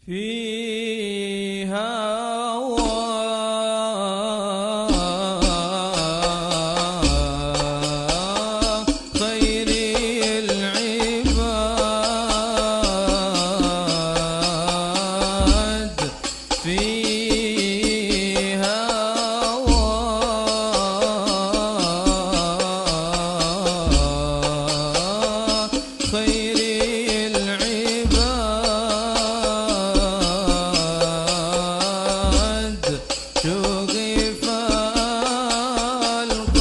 فيها خير العباد فيها خير العباد شغف القلب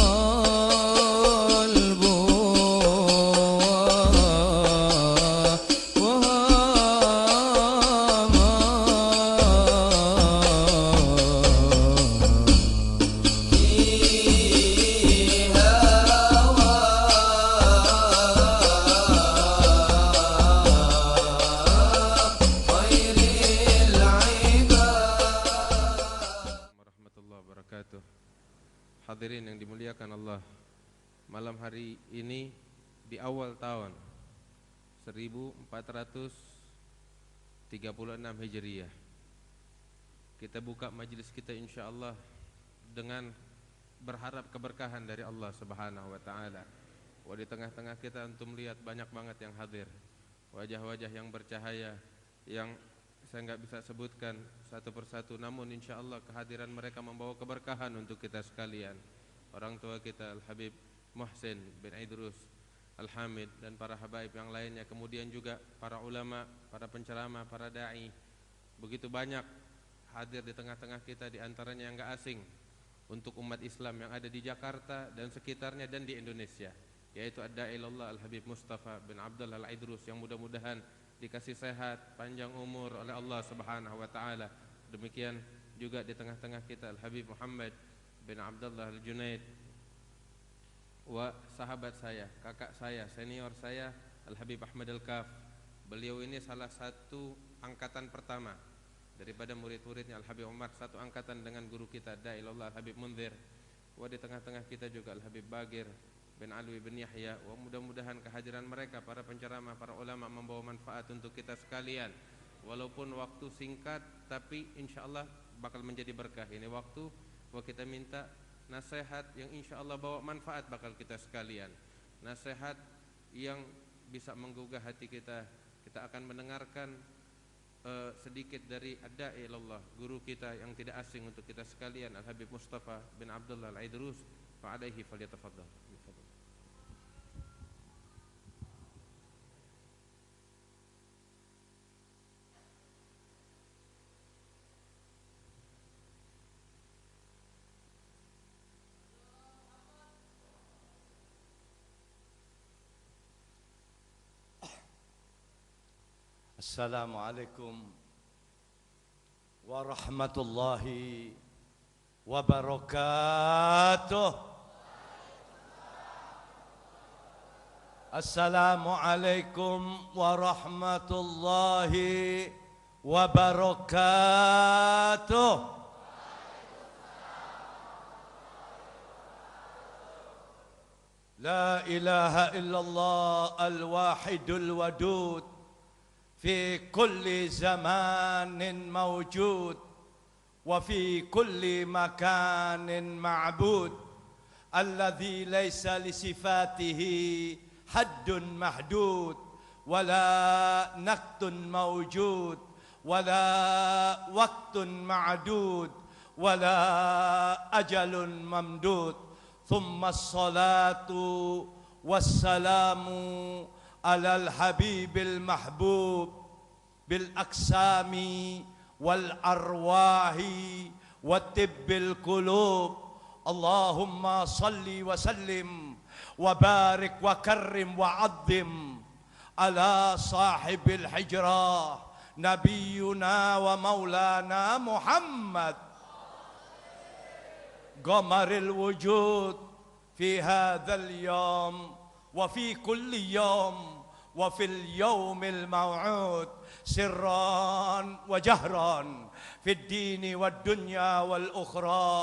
warahmatullahi wabarakatuh. Hadirin yang dimuliakan Allah, malam hari ini di awal tahun 1436 Hijriah, kita buka majelis kita insyaallah dengan berharap keberkahan dari Allah Subhanahu wa taala. Wah, di tengah-tengah kita antum lihat banyak banget yang hadir, wajah-wajah yang bercahaya yang saya nggak bisa sebutkan satu persatu, namun insya Allah kehadiran mereka membawa keberkahan untuk kita sekalian. Orang tua kita Al-Habib Muhsin bin Idrus Al-Hamid dan para habaib yang lainnya, kemudian juga para ulama, para penceramah, para da'i, begitu banyak hadir di tengah-tengah kita, di antaranya yang nggak asing untuk umat Islam yang ada di Jakarta dan sekitarnya dan di Indonesia, yaitu ad-da'i ilallah Al-Habib Mustafa bin Abdullah Al-Idrus, yang mudah-mudahan dikasih sehat, panjang umur oleh Allah Subhanahu wa taala. Demikian juga di tengah-tengah kita Al-Habib Muhammad bin Abdullah Al-Junaid, wa sahabat saya, kakak saya, senior saya Al-Habib Ahmad Al-Kaf. Beliau ini salah satu angkatan pertama daripada murid-muridnya Al-Habib Umar, satu angkatan dengan guru kita Da'ilallah Al-Habib Munzir. Wa di tengah-tengah kita juga Al-Habib Bagir bin Alwi bin Yahya. Wa mudah-mudahan kehadiran mereka, para penceramah, para ulama, membawa manfaat untuk kita sekalian. Walaupun waktu singkat, tapi insyaallah bakal menjadi berkah. Ini waktu bahwa kita minta nasihat yang insyaallah bawa manfaat bakal kita sekalian. Nasihat yang bisa menggugah hati kita. Kita akan mendengarkan sedikit dari ad-da'i ilallah, guru kita yang tidak asing untuk kita sekalian, Al-Habib Mustafa bin Abdullah Al-Idrus. Fa'alaihi falyatafaddal. Assalamualaikum warahmatullahi wabarakatuh. Assalamualaikum warahmatullahi wabarakatuh. La ilaha illallah al-wahidul wadud في كل زمان موجود وفي كل مكان معبود الذي ليس لصفاته حد محدود ولا نقد موجود ولا وقت معدود ولا أجل ممدود ثم الصلاة والسلام على الحبيب المحبوب بالأجسام والأرواح وطب القلوب. اللهم صل وسلم وبارك وكرم وعظم على صاحب الحجرة نبينا ومولانا محمد قمر الوجود في هذا اليوم وفي كل يوم وفي اليوم الموعود سرا وجهرا في الدين والدنيا والأخرى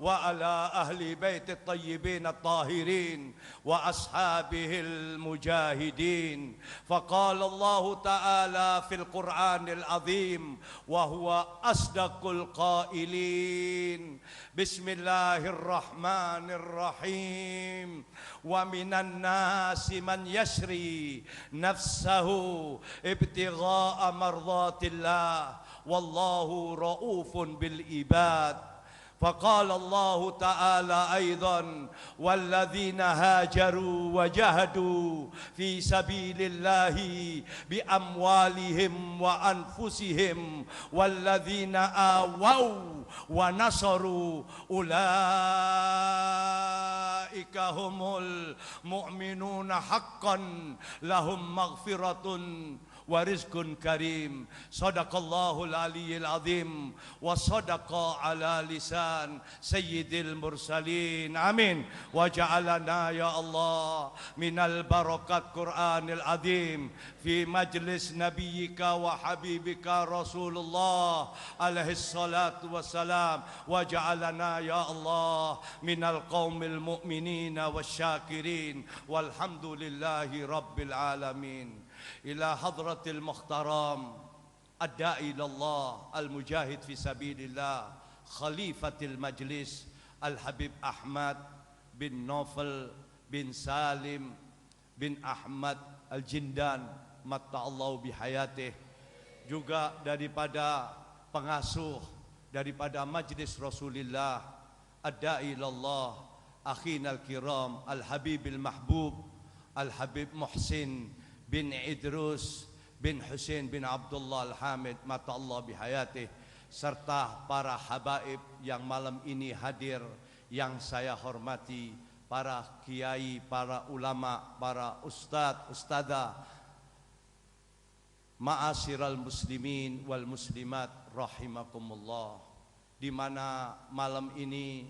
وعلى أهل بيت الطيبين الطاهرين وأصحابه المجاهدين. فقال الله تعالى في القرآن العظيم وهو أصدق القائلين: بسم الله الرحمن الرحيم. ومن الناس من يشري نفسه ابتغاء مرضات الله والله رؤوف بالعباد. فقال الله تعالى أيضا: والذين هاجروا وجاهدوا في سبيل الله بأموالهم وأنفسهم والذين آووا ونصروا أولئك هم المؤمنون حقا لهم مغفرة ورزق كريم. صدق الله العلي العظيم وصدق على لسان سيد المرسلين. آمين. وجعلنا يا الله من البركة القرآن العظيم في مجلس نبيك وحبيبك رسول الله عليه الصلاة والسلام. وجعلنا يا الله من القوم المؤمنين والشاكرين والحمد لله رب العالمين. إلى حضرة المحترم الداعي إلى الله المجاهد في سبيل الله خليفة المجلس الحبيب أحمد بن نوفل بن سالم بن أحمد Al-Jindan matta'allahu bihayatih, juga daripada pengasuh daripada majlis Rasulullah ad-da'i ilallah akhina al-kiram al-habib al-mahbub al-habib Muhsin bin Idrus bin Husain bin Abdullah Al-Hamid matta'allah bihayatih, serta para habaib yang malam ini hadir yang saya hormati, para kiai, para ulama, para ustadz, ustadzah, ma'asyiral muslimin wal muslimat rahimakumullah. Di mana malam ini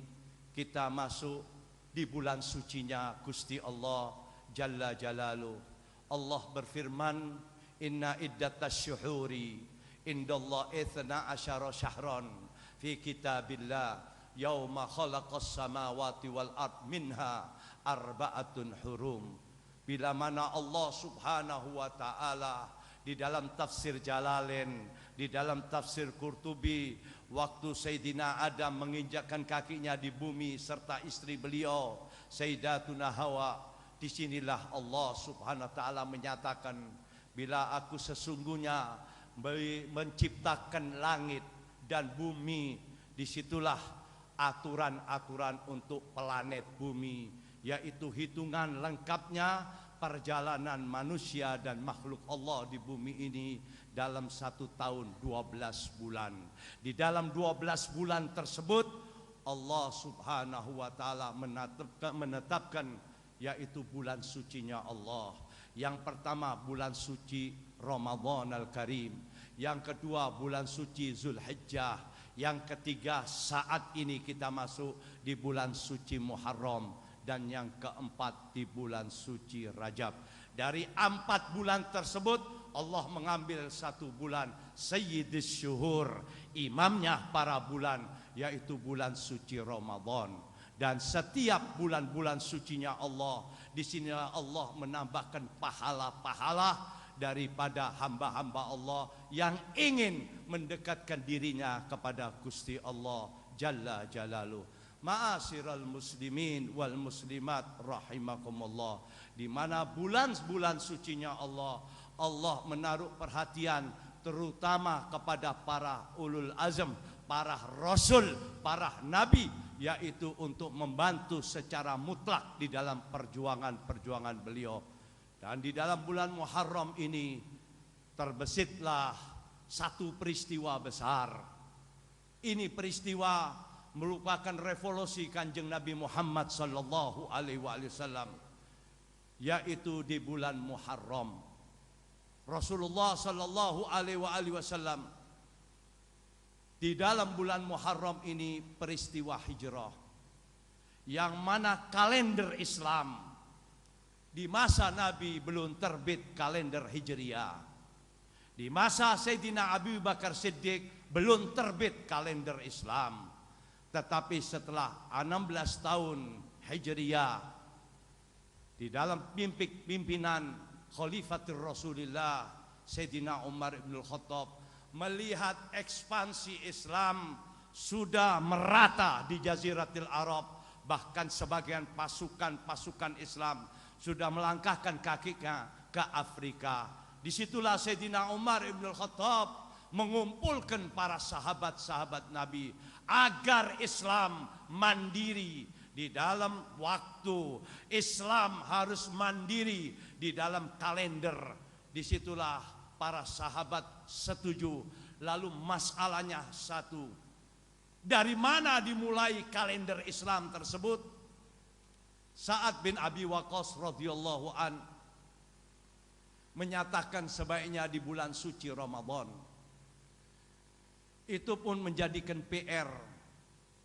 kita masuk di bulan sucinya Gusti Allah Jalla Jalaluh. Allah berfirman, inna iddatas syuhuri indallah ithna asyara syahran fi kitabillah yauma khalaqas samawati wal ard minha arba'atun hurum. Bila mana Allah subhanahu wa ta'ala di dalam tafsir Jalalain, di dalam tafsir Qurtubi, waktu Sayyidina Adam menginjakkan kakinya di bumi serta istri beliau Sayyidatuna Hawa, disinilah Allah subhanahu wa ta'ala menyatakan, bila aku sesungguhnya menciptakan langit dan bumi, disitulah aturan-aturan untuk planet bumi, yaitu hitungan lengkapnya perjalanan manusia dan makhluk Allah di bumi ini dalam 1 tahun 12 bulan. Di dalam 12 bulan tersebut Allah subhanahu wa ta'ala menetapkan yaitu bulan sucinya Allah. Yang pertama bulan suci Ramadan Al-Karim, yang kedua bulan suci Zulhijjah, yang ketiga saat ini kita masuk di bulan suci Muharram, dan yang keempat di bulan suci Rajab. Dari 4 bulan tersebut Allah mengambil 1 bulan Sayyidus Syuhur, imamnya para bulan, yaitu bulan suci Ramadan. Dan setiap bulan-bulan sucinya Allah, di sinilah Allah menambahkan pahala-pahala daripada hamba-hamba Allah yang ingin mendekatkan dirinya kepada Gusti Allah Jalla Jalaluh. Ma'asyiral muslimin wal muslimat rahimakumullah. Di mana bulan-bulan sucinya Allah, Allah menaruh perhatian terutama kepada para ulul azm, para rasul, para nabi, yaitu untuk membantu secara mutlak di dalam perjuangan-perjuangan beliau. Dan di dalam bulan Muharram ini terbesitlah satu peristiwa besar. Ini peristiwa merupakan revolusi Kanjeng Nabi Muhammad sallallahu alaihi wasallam, yaitu di bulan Muharram. Rasulullah sallallahu alaihi wasallam di dalam bulan Muharram ini peristiwa hijrah, yang mana kalender Islam di masa Nabi belum terbit kalender Hijriah. Di masa Sayyidina Abu Bakar Siddiq belum terbit kalender Islam. Tetapi setelah 16 tahun Hijriyah, di dalam pimpinan Khalifatul Rasulullah Sayyidina Umar ibn Khattab, melihat ekspansi Islam sudah merata di Jaziratul Arab, bahkan sebagian pasukan Islam sudah melangkahkan kakinya ke Afrika. Disitulah Sayyidina Umar ibn Khattab mengumpulkan para sahabat-sahabat Nabi agar Islam mandiri di dalam waktu, Islam harus mandiri di dalam kalender. Disitulah para sahabat setuju. Lalu masalahnya satu, dari mana dimulai kalender Islam tersebut? Sa'ad bin Abi Waqqas radhiyallahu an menyatakan sebaiknya di bulan suci Ramadan. Itu pun menjadikan PR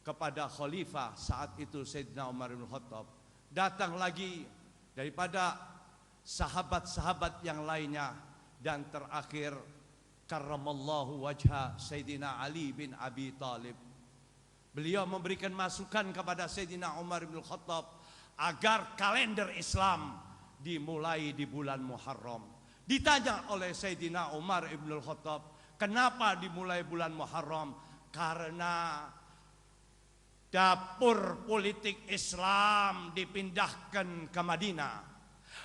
kepada khalifah saat itu Sayyidina Umar bin Khattab. Datang lagi daripada sahabat-sahabat yang lainnya, dan terakhir karramallahu wajha Sayyidina Ali bin Abi Thalib. Beliau memberikan masukan kepada Sayyidina Umar bin Khattab agar kalender Islam dimulai di bulan Muharram. Ditanya oleh Sayyidina Umar bin Khattab, kenapa dimulai bulan Muharram? Karena dapur politik Islam dipindahkan ke Madinah.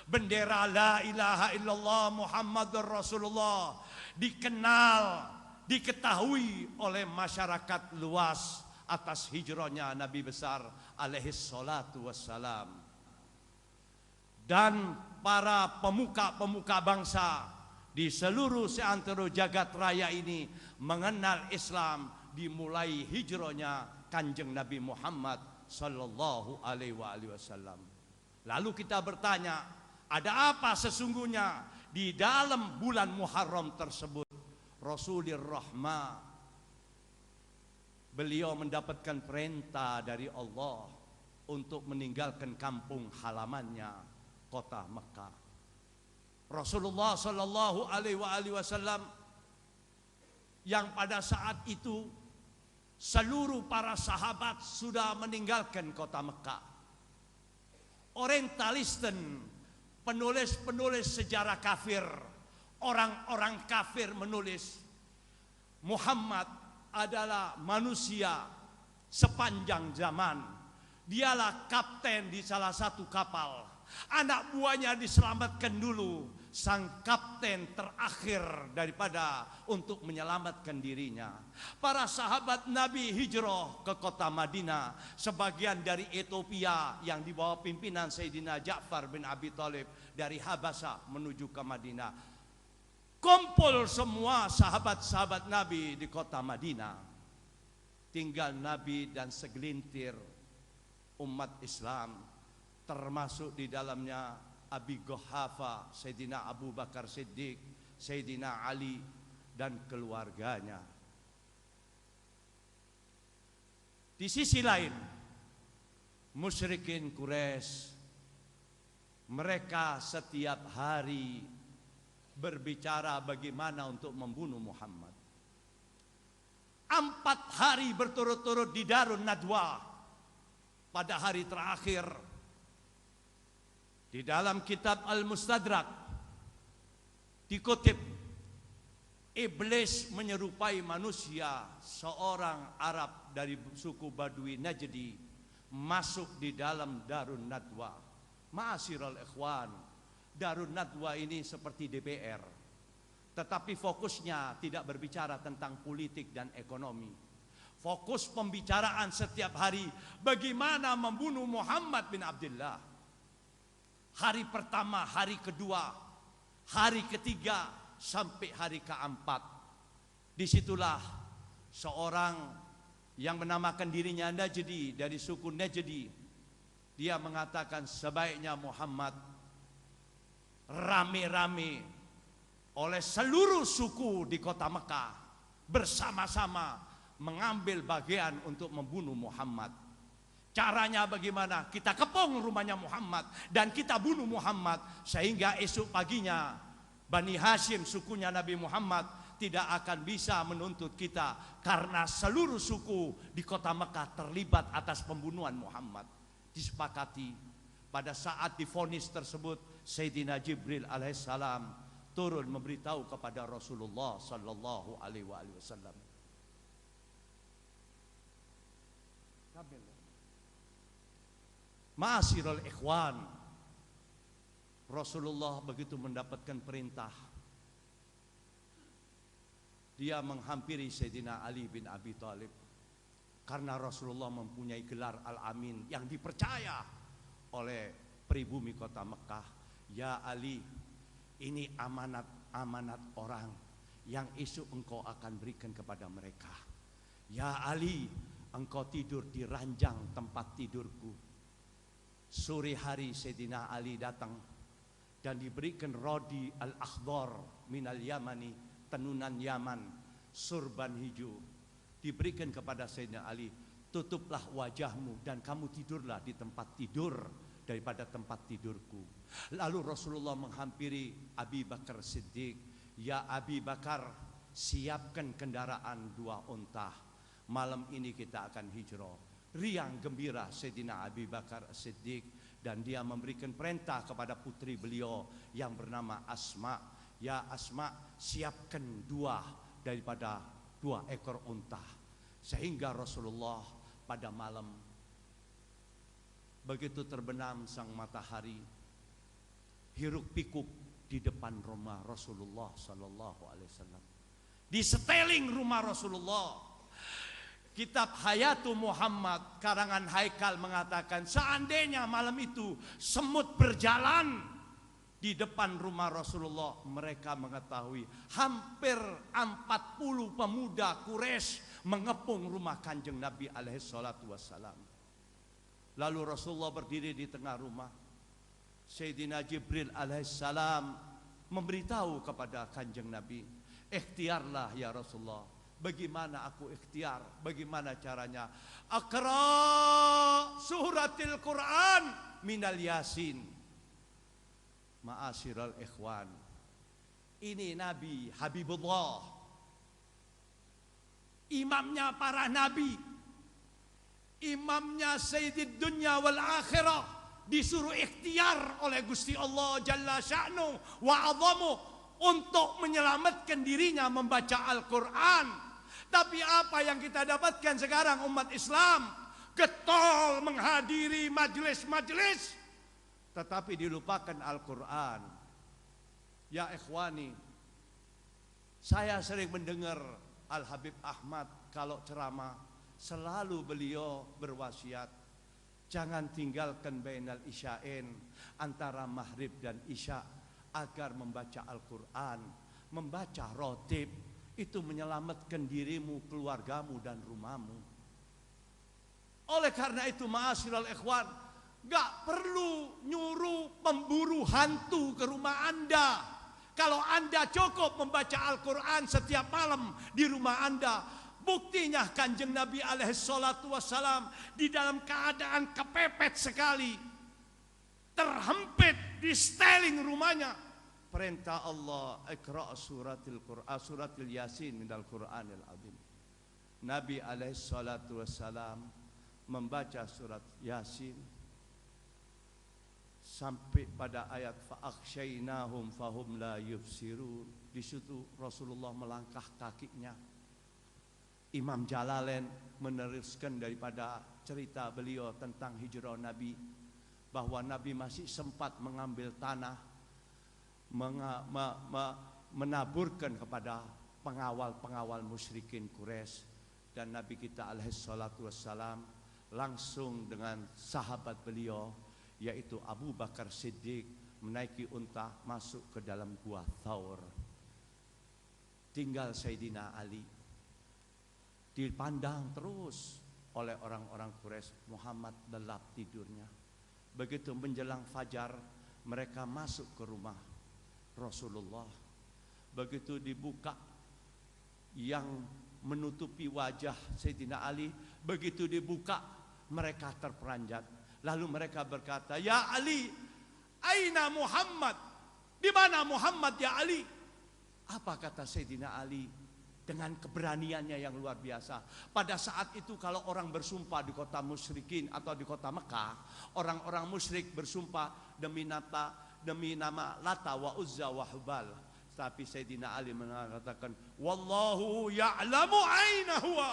Bendera la ilaha illallah Muhammadur Rasulullah dikenal, diketahui oleh masyarakat luas atas hijrahnya Nabi besar alaihi salatu wassalam. Dan para pemuka-pemuka bangsa di seluruh seantero jagat raya ini mengenal Islam dimulai hijrahnya Kanjeng Nabi Muhammad sallallahu alaihi wasallam. Lalu kita bertanya, ada apa sesungguhnya di dalam bulan Muharram tersebut? Rasulur Rahmah, beliau mendapatkan perintah dari Allah untuk meninggalkan kampung halamannya, kota Mekah. Rasulullah sallallahu alaihi wasallam yang pada saat itu seluruh para sahabat sudah meninggalkan kota Mekah. Orientalisten, penulis-penulis sejarah kafir, orang-orang kafir menulis Muhammad adalah manusia sepanjang zaman. Dialah kapten di salah satu kapal. Anak buahnya diselamatkan dulu. Sang kapten terakhir daripada untuk menyelamatkan dirinya. Para sahabat Nabi hijrah ke kota Madinah. Sebagian dari Ethiopia yang di bawah pimpinan Sayyidina Ja'far bin Abi Thalib dari Habasah menuju ke Madinah. Kumpul semua sahabat-sahabat Nabi di kota Madinah. Tinggal Nabi dan segelintir umat Islam, termasuk di dalamnya Abi Quhafa, Sayyidina Abu Bakar Siddiq, Sayyidina Ali dan keluarganya. Di sisi lain, musyrikin Quraisy, mereka setiap hari berbicara bagaimana untuk membunuh Muhammad. 4 hari berturut-turut di Darun Nadwa. Pada hari terakhir, di dalam kitab Al-Mustadrak dikutip, iblis menyerupai manusia, seorang Arab dari suku Badui Najdi masuk di dalam Darun Nadwa. Ma'asyiral ikhwan, Darun Nadwa ini seperti DPR, tetapi fokusnya tidak berbicara tentang politik dan ekonomi. Fokus pembicaraan setiap hari bagaimana membunuh Muhammad bin Abdullah. Hari pertama, hari kedua, hari ketiga, sampai hari keempat. Disitulah seorang yang menamakan dirinya Najdi dari suku Najdi. Dia mengatakan sebaiknya Muhammad rame-rame oleh seluruh suku di kota Mekah bersama-sama mengambil bagian untuk membunuh Muhammad. Caranya bagaimana? Kita kepung rumahnya Muhammad dan kita bunuh Muhammad, sehingga esok paginya Bani Hashim, sukunya Nabi Muhammad, tidak akan bisa menuntut kita, karena seluruh suku di kota Mekah terlibat atas pembunuhan Muhammad. Disepakati pada saat divonis tersebut, Sayyidina Jibril alaihissalam turun memberitahu kepada Rasulullah sallallahu alaihi wasallam. Ma'asyiral ikhwan, Rasulullah begitu mendapatkan perintah, dia menghampiri Sayyidina Ali bin Abi Thalib, karena Rasulullah mempunyai gelar Al-Amin yang dipercaya oleh pribumi kota Mekah. Ya Ali, ini amanat orang yang esok engkau akan berikan kepada mereka. Ya Ali, engkau tidur di ranjang tempat tidurku. Sore hari Sayyidina Ali datang dan diberikan rodi al-akhdar minal yamani, tenunan Yaman, surban hijau, diberikan kepada Sayyidina Ali. Tutuplah wajahmu dan kamu tidurlah di tempat tidur daripada tempat tidurku. Lalu Rasulullah menghampiri Abi Bakar Siddiq. Ya Abi Bakar, siapkan kendaraan 2 unta. Malam ini kita akan hijrah. Riang gembira Sayyidina Abi Bakar Siddiq, dan dia memberikan perintah kepada putri beliau yang bernama Asma. Ya Asma, siapkan 2 daripada 2 ekor unta. Sehingga Rasulullah pada malam begitu terbenam sang matahari, hiruk pikuk di depan rumah Rasulullah sallallahu alaihi wasallam. Di seteling rumah Rasulullah, kitab Hayatu Muhammad karangan Haikal mengatakan, seandainya malam itu semut berjalan di depan rumah Rasulullah, mereka mengetahui hampir 40 pemuda Quraisy mengepung rumah Kanjeng Nabi alaihi salatu wassalam. Lalu Rasulullah berdiri di tengah rumah. Sayyidina Jibril alaihissalam memberitahu kepada Kanjeng Nabi, ikhtiarlah ya Rasulullah. Bagaimana aku ikhtiar? Bagaimana caranya? Aqra suratil Quran minal Yasin. Ma'asyiral ikhwan, ini Nabi Habibullah, imamnya para nabi, imamnya Sayyidid Dunya wal Akhirah, disuruh ikhtiar oleh Gusti Allah Jalla Sya'nu wa Azamu untuk menyelamatkan dirinya membaca Al-Quran. Tapi apa yang kita dapatkan sekarang umat Islam? Getol menghadiri majelis-majelis, tetapi dilupakan Al-Quran. Ya ikhwani, saya sering mendengar Al-Habib Ahmad kalau ceramah, selalu beliau berwasiat, jangan tinggalkan bainal isya'in, antara maghrib dan isya, agar membaca Al-Quran, membaca rotib, itu menyelamatkan dirimu, keluargamu dan rumahmu. Oleh karena itu ma'asyiral ikhwan, gak perlu nyuruh pemburu hantu ke rumah Anda. Kalau Anda cukup membaca Al-Quran setiap malam di rumah Anda. Buktinya Kanjeng Nabi alaihi salatu wassalam di dalam keadaan kepepet sekali, terhempit di steling rumahnya, perintah Allah, Iqra suratil Quran, suratil Yasin minal Quranil azim. Nabi alaihi salatu wassalam membaca surat Yasin sampai pada ayat fa'akhsyainahum fahum la yubsirun. Di situ Rasulullah melangkah kakinya. Imam Jalalain meneruskan daripada cerita beliau tentang hijrah Nabi, bahwa Nabi masih sempat mengambil tanah, menaburkan kepada pengawal-pengawal musyrikin Quraisy, dan Nabi kita alaihi salatu wassalam langsung dengan sahabat beliau yaitu Abu Bakar Siddiq menaiki unta masuk ke dalam gua Thaur. Tinggal Sayyidina Ali, dipandang terus oleh orang-orang Quraisy, Muhammad lelap tidurnya. Begitu menjelang fajar, mereka masuk ke rumah Rasulullah. Begitu dibuka yang menutupi wajah Sayyidina Ali, begitu dibuka mereka terperanjat. Lalu mereka berkata, ya Ali, aina Muhammad? Di mana Muhammad ya Ali? Apa kata Sayyidina Ali dengan keberaniannya yang luar biasa? Pada saat itu kalau orang bersumpah di kota musyrikin atau di kota Mekah, orang-orang musyrik bersumpah demi nama Lata wa Uzza wa Hubal. Tapi Sayyidina Ali mengatakan, wallahu ya'lamu aina huwa.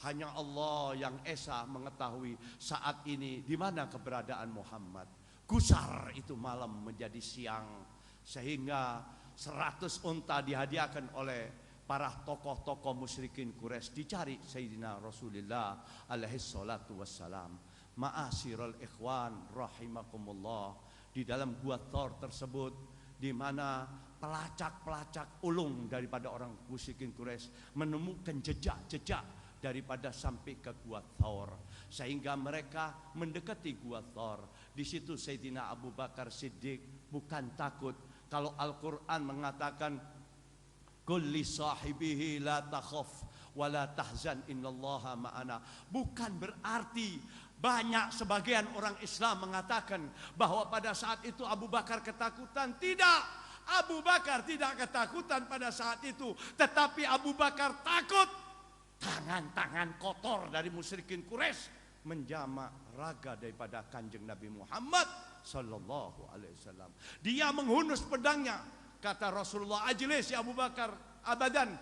Hanya Allah yang esa mengetahui saat ini di mana keberadaan Muhammad. Gusar itu malam menjadi siang, sehingga 100 unta dihadiahkan oleh para tokoh-tokoh musyrikin Quraisy, dicari Sayyidina Rasulullah alaihi salatu wassalam. Ma'asyiral ikhwan rahimakumullah, di dalam gua Thor tersebut, di mana pelacak-pelacak ulung daripada orang musyrikin Quraisy menemukan jejak-jejak daripada sampai ke gua Thor, sehingga mereka mendekati gua Thor. Di situ Sayyidina Abu Bakar Siddiq bukan takut. Kalau Al-Quran mengatakan kulli sahibihi la takhaf wa la tahzan innallaha ma'ana, bukan berarti banyak sebagian orang Islam mengatakan bahwa pada saat itu Abu Bakar ketakutan. Tidak, Abu Bakar tidak ketakutan pada saat itu, tetapi Abu Bakar takut tangan-tangan kotor dari musyrikin Quraisy menjamak raga daripada kanjeng Nabi Muhammad sallallahu alaihi wasallam. Dia menghunus pedangnya. Kata Rasulullah, ajlis ya Abu Bakar abadan,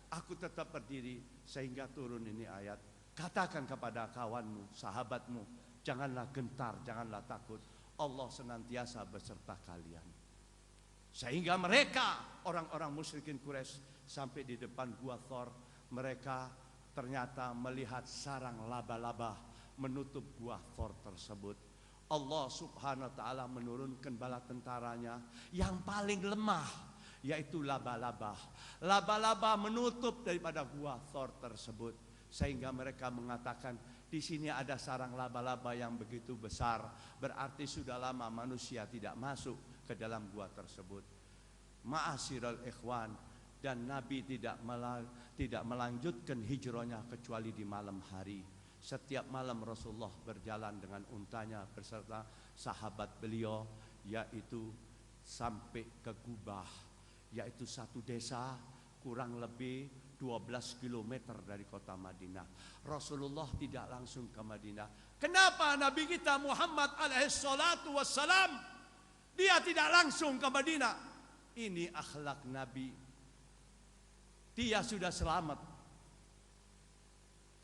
aku tetap berdiri. Sehingga turun ini ayat, katakan kepada kawanmu, sahabatmu, janganlah gentar, janganlah takut, Allah senantiasa beserta kalian. Sehingga mereka, orang-orang musyrikin Quraisy, sampai di depan gua Thor, mereka ternyata melihat sarang laba-laba menutup gua Thor tersebut. Allah subhanahu wa ta'ala menurunkan bala tentaranya yang paling lemah, yaitu laba-laba. Laba-laba menutup daripada gua Thor tersebut, sehingga mereka mengatakan, di sini ada sarang laba-laba yang begitu besar, berarti sudah lama manusia tidak masuk ke dalam gua tersebut. Ma'asyiral ikhwan, dan Nabi tidak melanjutkan hijrahnya kecuali di malam hari. Setiap malam Rasulullah berjalan dengan untanya beserta sahabat beliau, yaitu sampai ke Gubah, yaitu satu desa kurang lebih 12 km dari kota Madinah. Rasulullah tidak langsung ke Madinah. Kenapa Nabi kita Muhammad alaihi salatu wassalam dia tidak langsung ke Madinah? Ini akhlak Nabi. Dia sudah selamat,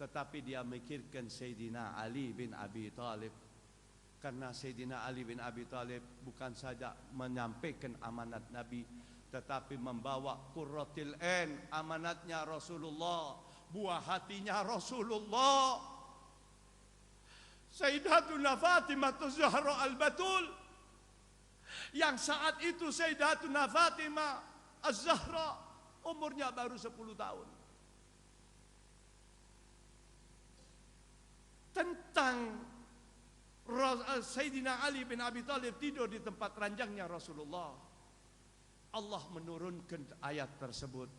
tetapi dia memikirkan Sayyidina Ali bin Abi Thalib. Karena Sayyidina Ali bin Abi Thalib bukan saja menyampaikan amanat Nabi, tetapi membawa qurratil ain, amanatnya Rasulullah, buah hatinya Rasulullah. Sayyidatuna Fatimah Az-Zahra Al-Batul, yang saat itu Sayyidatuna Fatimah Az-Zahra umurnya baru 10 tahun. Tentang Sayyidina Ali bin Abi Thalib tidur di tempat ranjangnya Rasulullah, Allah menurunkan ayat tersebut,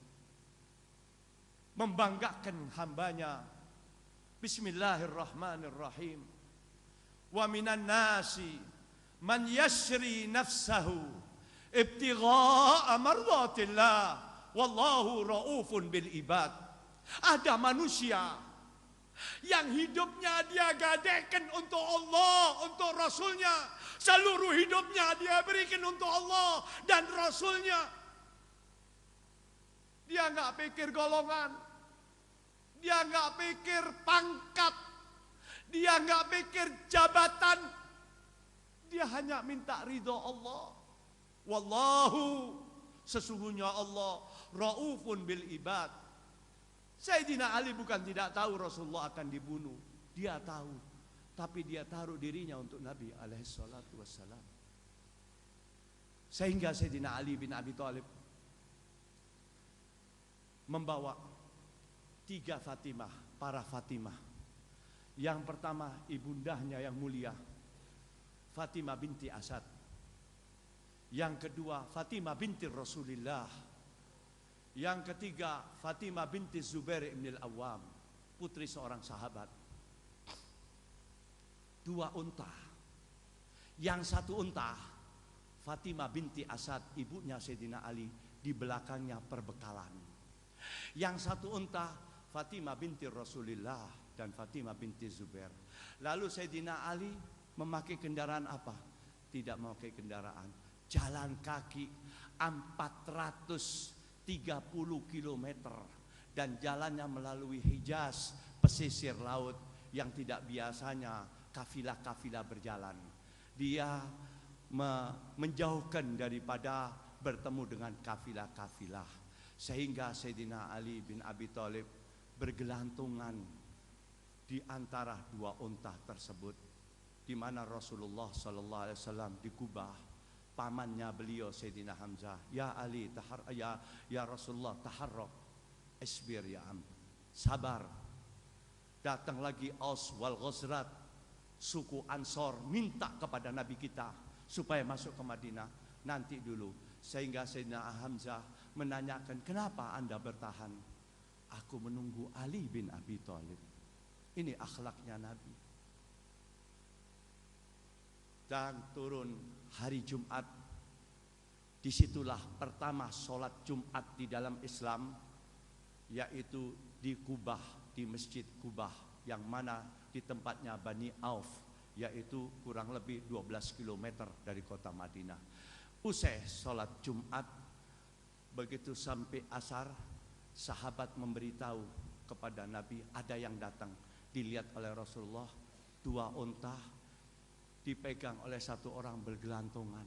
membanggakan hambanya. Bismillahirrahmanirrahim. Wa minan nasi man yashri nafsahu ibtigha'a mardatillah wallahu raufun bil ibad. Ada manusia yang hidupnya dia gadaikan untuk Allah, untuk Rasulnya. Seluruh hidupnya dia berikan untuk Allah dan Rasulnya. Dia nggak pikir golongan, dia nggak pikir pangkat, dia nggak pikir jabatan, dia hanya minta ridho Allah. Wallahu, sesungguhnya Allah raufun bil ibad. Sayyidina Ali bukan tidak tahu Rasulullah akan dibunuh, dia tahu, tapi dia taruh dirinya untuk Nabi alaihi salatu wassalam. Sehingga Sayyidina Ali bin Abi Thalib membawa 3 Fatimah, para Fatimah. Yang pertama ibundahnya yang mulia, Fatimah binti Asad. Yang kedua Fatimah binti Rasulullah. Yang ketiga Fatimah binti Zubair ibn al-Awwam, putri seorang sahabat. 2 unta. Yang 1 unta Fatimah binti Asad, ibunya Sayyidina Ali, di belakangnya perbekalan. Yang satu unta Fatimah binti Rasulullah dan Fatimah binti Zubair. Lalu Sayyidina Ali memakai kendaraan apa? Tidak memakai kendaraan, jalan kaki 430 kilometer, dan jalannya melalui Hijaz, pesisir laut yang tidak biasanya kafilah-kafilah berjalan. Dia menjauhkan daripada bertemu dengan kafilah-kafilah, sehingga Sayyidina Ali bin Abi Thalib bergelantungan di antara dua unta tersebut, di mana Rasulullah sallallahu alaihi wasallam di Kubah, pamannya beliau Sayyidina Hamzah, ya Ali ya Rasulullah taharrak isbir ya am, sabar. Datang lagi Aus wal Ghazrat, suku Ansor, minta kepada Nabi kita supaya masuk ke Madinah. Nanti dulu. Sehingga Sayyidina Hamzah menanyakan, kenapa Anda bertahan? Aku menunggu Ali bin Abi Thalib. Ini akhlaknya Nabi. Dan turun hari Jumat, disitulah pertama sholat Jumat di dalam Islam, yaitu di Kubah, di Masjid Kubah, yang mana di tempatnya Bani Auf, yaitu kurang lebih 12 km dari kota Madinah. Usai sholat Jumat, begitu sampai asar, sahabat memberitahu kepada Nabi ada yang datang. Dilihat oleh Rasulullah, dua unta dipegang oleh satu orang bergelantungan.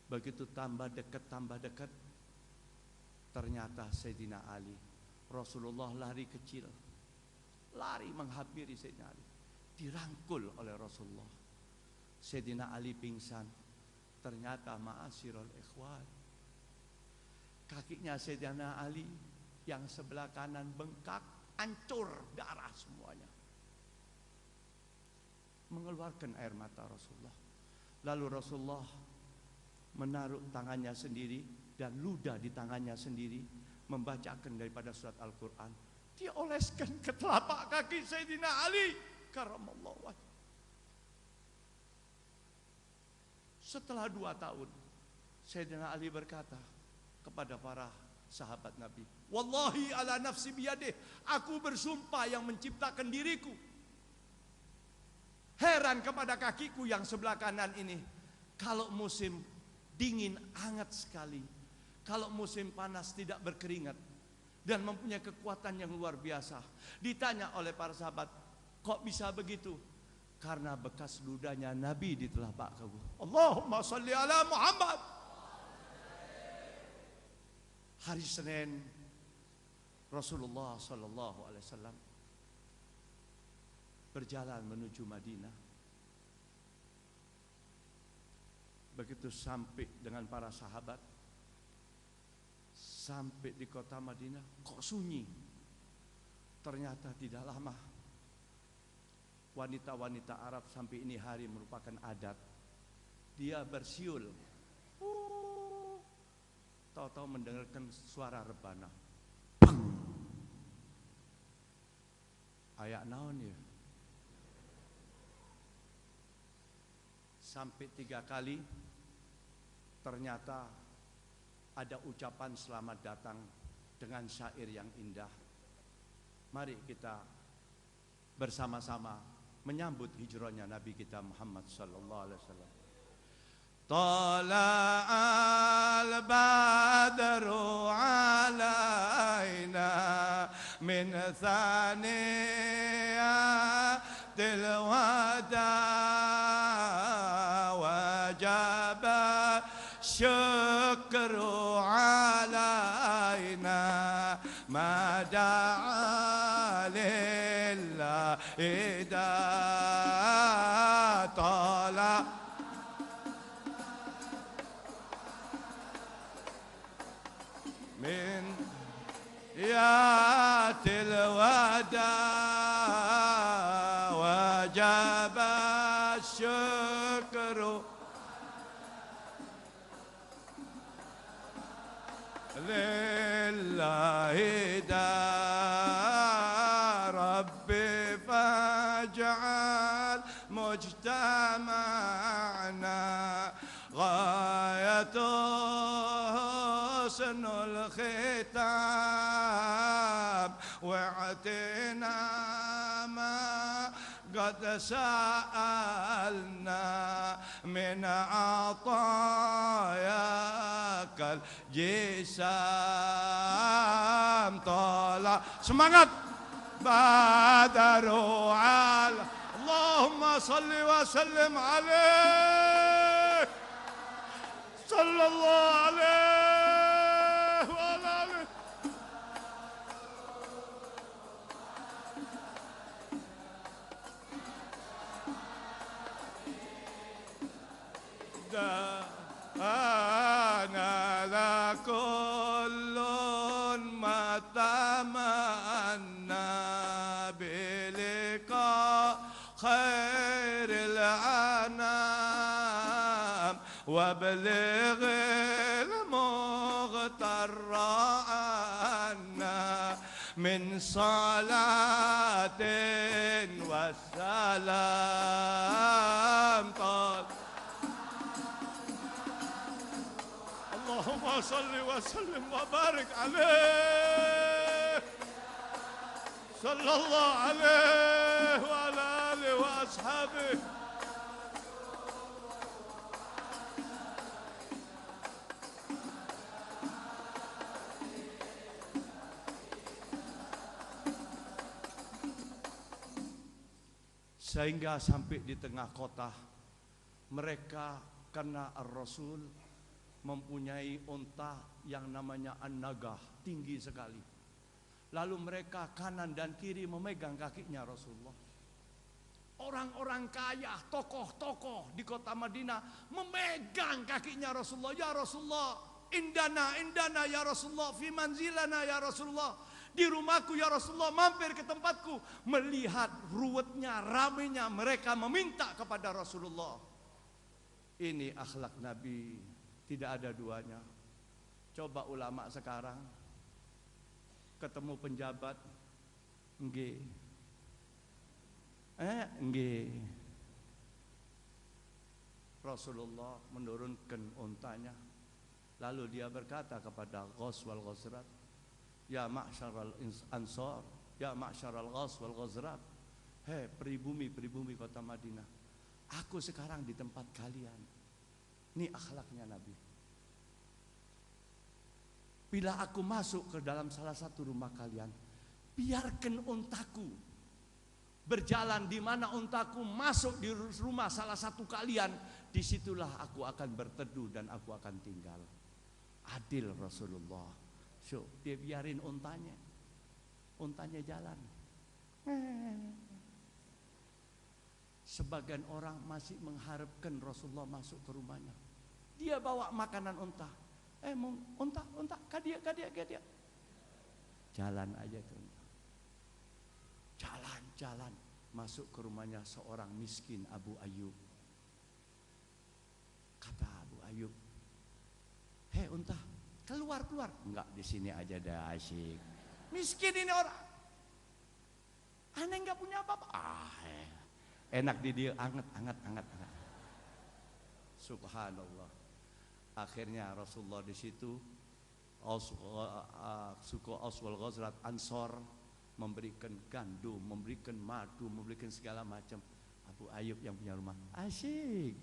Begitu tambah dekat, ternyata Sayyidina Ali. Rasulullah lari kecil, lari menghampiri Sayyidina Ali, dirangkul oleh Rasulullah. Sayyidina Ali pingsan. Ternyata ma'asyiral ikhwan, kakinya Sayyidina Ali yang sebelah kanan bengkak, hancur darah semuanya, mengeluarkan air mata Rasulullah. Lalu Rasulullah menaruh tangannya sendiri dan ludah di tangannya sendiri, membacakan daripada surat Al-Quran. Dia oleskan ke telapak kaki Sayyidina Ali karamallahu wajhah. Setelah 2 tahun, Sayyidina Ali berkata kepada para sahabat Nabi, wallahi ala nafsi biyadih, aku bersumpah yang menciptakan diriku, heran kepada kakiku yang sebelah kanan ini. Kalau musim dingin hangat sekali, kalau musim panas tidak berkeringat, dan mempunyai kekuatan yang luar biasa. Ditanya oleh para sahabat, kok bisa begitu? Karena bekas ludahnya Nabi di telapak kaki. Allahumma salli ala Muhammad. Hari Senin, Rasulullah sallallahu alaihi wasallam berjalan menuju Madinah. Begitu sampai dengan para sahabat, sampai di kota Madinah, kok sunyi? Ternyata tidak lama, wanita-wanita Arab sampai ini hari merupakan adat, dia bersiul, tahu-tahu mendengarkan suara rebana, pang, ayak naon ya, sampai 3 kali. Ternyata ada ucapan selamat datang dengan syair yang indah. Mari kita bersama-sama menyambut hijrahnya Nabi kita Muhammad sallallahu alaihi wasallam. Tala'al badru alaina min thaniyatil wada wajaba syukru alaina ma da'a lillahi ta'ala min yatil wada wajaba syukru lillahi da rabbi faj'al mujtama'na ghayatul واعطنا ما قد سألنا من عطاياك الجسام طلع semangat بدروا على اللهم صل وسلم عليه صلى الله عليه وعلى آله أنا لكل ما تمنى بلقاء خير الأنام وابلغ المغتر عنا من صلاة والسلام طال اللهم صل وسلم وبارك عليه صلى الله عليه وعلى آله وأصحابه. Sehingga sampai di tengah kota mereka karena Ar-Rasul mempunyai unta yang namanya An-Nagah, tinggi sekali. Lalu mereka kanan dan kiri memegang kakinya Rasulullah. Orang-orang kaya, tokoh-tokoh di kota Madinah memegang kakinya Rasulullah. Ya Rasulullah, indana, indana ya Rasulullah, fi manzilana ya Rasulullah. Di rumahku ya Rasulullah, mampir ke tempatku. Melihat ruwetnya, ramainya mereka meminta kepada Rasulullah. Ini akhlak Nabi, tidak ada duanya. Coba ulama sekarang ketemu penjabat, nggih. Nggih. Rasulullah menurunkan untanya. Lalu dia berkata kepada Ghaus wal Ghazrat, ya ma'syaral ansar, ya ma'syaral Ghaus wal Ghazrat, hei pribumi-pribumi kota Madinah, aku sekarang di tempat kalian. Ini akhlaknya Nabi. Bila aku masuk ke dalam salah satu rumah kalian, biarkan untaku berjalan di mana untaku masuk di rumah salah satu kalian, disitulah aku akan berteduh dan aku akan tinggal. Adil Rasulullah. So, dia biarin untanya jalan. Sebagian orang masih mengharapkan Rasulullah masuk ke rumahnya. Dia bawa makanan unta. Unta, kadia. Jalan aja ke unta. Jalan masuk ke rumahnya seorang miskin, Abu Ayyub. Kata Abu Ayyub, hei unta, keluar. Enggak, di sini aja dah asyik. Miskin ini orang. Aneh enggak punya apa-apa. Enak di dia, anget. Subhanallah. Akhirnya Rasulullah di situ, suku Aus wal Ghazrat, Ansor, memberikan gandum, memberikan madu, memberikan segala macam. Abu Ayyub yang punya rumah, asyik.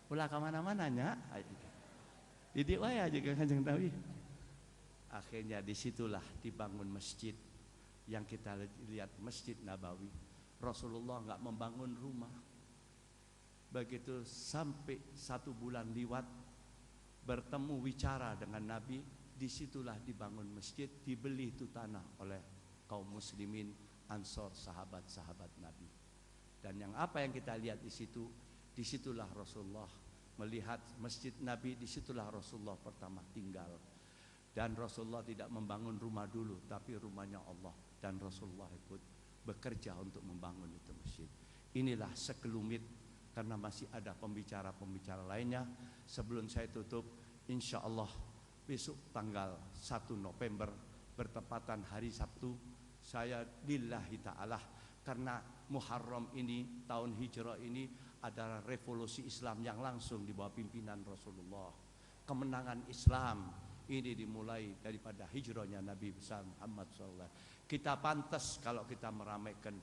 Ulah kemana-mana nya. Didik wae aja Kanjeng Nabi. Akhirnya disitulah dibangun masjid yang kita lihat, Masjid Nabawi. Rasulullah enggak membangun rumah. Begitu sampai 1 bulan liwat, bertemu wicara dengan Nabi, disitulah dibangun masjid, dibeli itu tanah oleh kaum muslimin Ansor, sahabat-sahabat Nabi. Dan yang apa yang kita lihat di situ, disitulah Rasulullah melihat masjid Nabi, disitulah Rasulullah pertama tinggal. Dan Rasulullah tidak membangun rumah dulu, tapi rumahnya Allah. Dan Rasulullah ikut bekerja untuk membangun itu masjid. Inilah sekelumit, karena masih ada pembicara-pembicara lainnya. Sebelum saya tutup, insya Allah besok tanggal 1 November bertepatan hari Sabtu, saya lillahi ta'ala, karena Muharram ini, tahun Hijrah ini adalah revolusi Islam yang langsung di bawah pimpinan Rasulullah. Kemenangan Islam ini dimulai daripada hijrahnya Nabi besar Muhammad SAW. Kita pantas kalau kita meramaikan.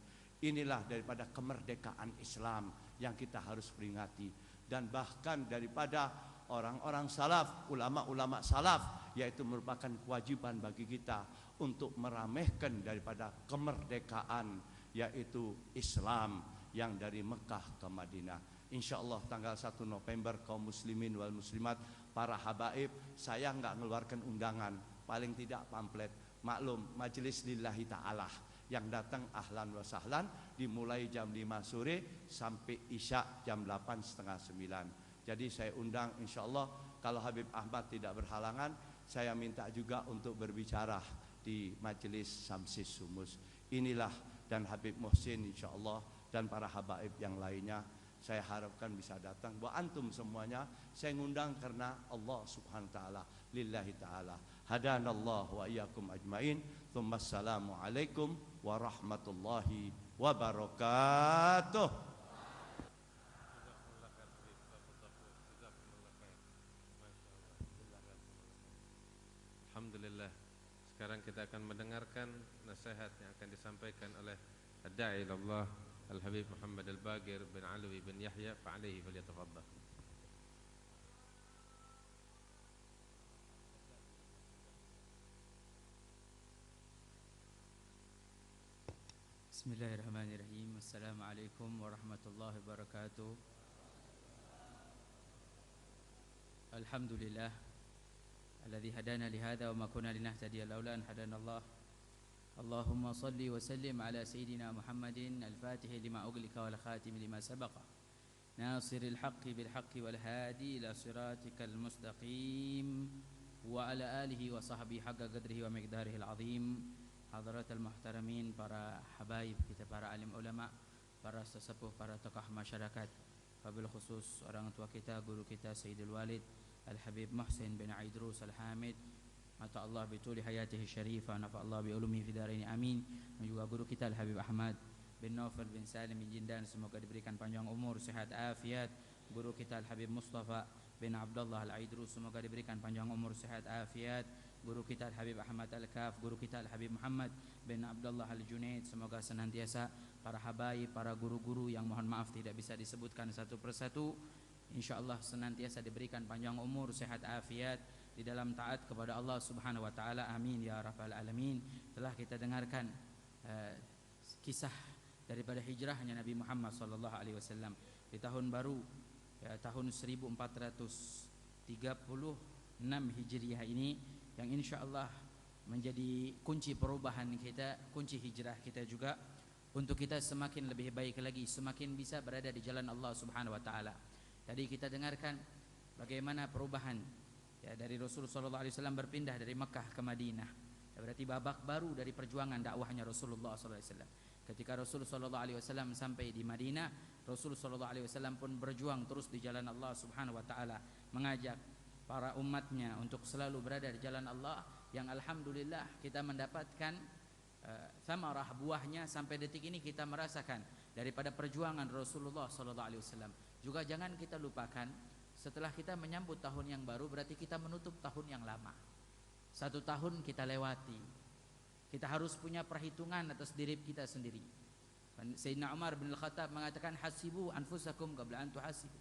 Inilah daripada kemerdekaan Islam yang kita harus peringati. Dan bahkan daripada orang-orang salaf, ulama-ulama salaf, yaitu merupakan kewajiban bagi kita untuk meramaikan daripada kemerdekaan, yaitu Islam yang dari Mekah ke Madinah. InsyaAllah tanggal 1 November kaum muslimin wal muslimat, para habaib, saya enggak mengeluarkan undangan, paling tidak pamflet. Maklum, majelis lillahi ta'ala, yang datang ahlan wa sahlan, dimulai jam 5 sore sampai isya jam 8:30, 9. Jadi saya undang insyaallah, kalau Habib Ahmad tidak berhalangan, saya minta juga untuk berbicara di majelis Samsis Sumus. Inilah, dan Habib Muhsin insyaallah dan para habaib yang lainnya, saya harapkan bisa datang. Buat antum semuanya, saya ngundang karena Allah subhanahu wa ta'ala, lillahi ta'ala. Hadanallahu wa iyyakum ajmain. Assalamu alaikum warahmatullahi wabarakatuh. Alhamdulillah. Sekarang kita akan mendengarkan nasihat yang akan disampaikan oleh Ad-Da'i ilallah Al-Habib Muhammad Al-Baqir bin Alwi bin Yahya, fa'alaihi falyatafaddal. Bismillahirrahmanirrahim. Assalamualaikum warahmatullahi wabarakatuh. Alhamdulillah alladzi hadana li hadza wa ma kunna linahtadiya laula an hadana Allah. Allahumma salli wa sallim ala sayyidina Muhammadin al-Fatih lima ughliqa wal khatim lima sabaqa. Nasiril haqqi bil haqqi wal hadi ila siratikal mustaqim wa ala alihi wa sahbihi haqqa qadrihi wa miqdarihi al-azim. Hadaratul muhtaramin, para habaib kita, para alim ulama, para sesepuh, para tokoh masyarakat, wabil khusus orang tua kita, guru kita Sayyidul Walid Al-Habib Muhsin bin Aidrus Al-Hamid, mata Allah bituli hayatihi syarifah, nafa'allah bi ulumihi fi daraini amin. Dan juga guru kita Al-Habib Ahmad bin Naufal bin Salim bin Jindan, semoga diberikan panjang umur, sehat afiat. Guru kita Al-Habib Mustafa bin Abdullah Al-Aidrus, semoga diberikan panjang umur, sehat afiat. Guru kita Al-Habib Ahmad Al-Kaf, guru kita Al-Habib Muhammad bin Abdullah Al-Junaid, semoga senantiasa para habaib, para guru-guru yang mohon maaf tidak bisa disebutkan satu persatu, insyaallah senantiasa diberikan panjang umur, sehat afiat di dalam taat kepada Allah Subhanahu wa taala. Amin ya rabbal alamin. Telah kita dengarkan kisah daripada hijrahnya Nabi Muhammad sallallahu alaihi wasallam di tahun baru, ya, tahun 1436 Hijriah ini, yang insya Allah menjadi kunci perubahan kita, kunci hijrah kita juga, untuk kita semakin lebih baik lagi, semakin bisa berada di jalan Allah Subhanahu wa taala. Tadi kita dengarkan bagaimana perubahan, ya, dari Rasulullah SAW berpindah dari Mekah ke Madinah. Ya, berarti babak baru dari perjuangan dakwahnya Rasulullah SAW. Ketika Rasulullah SAW sampai di Madinah, Rasulullah SAW pun berjuang terus di jalan Allah Subhanahu wa taala, mengajak para umatnya untuk selalu berada di jalan Allah, yang alhamdulillah kita mendapatkan samarah buahnya sampai detik ini kita merasakan daripada perjuangan Rasulullah SAW. Juga jangan kita lupakan, setelah kita menyambut tahun yang baru, berarti kita menutup tahun yang lama. 1 tahun kita lewati, kita harus punya perhitungan atas diri kita sendiri. Sayyidina Umar bin Al-Khattab mengatakan, hasibu anfusakum qabla an tuhasibu.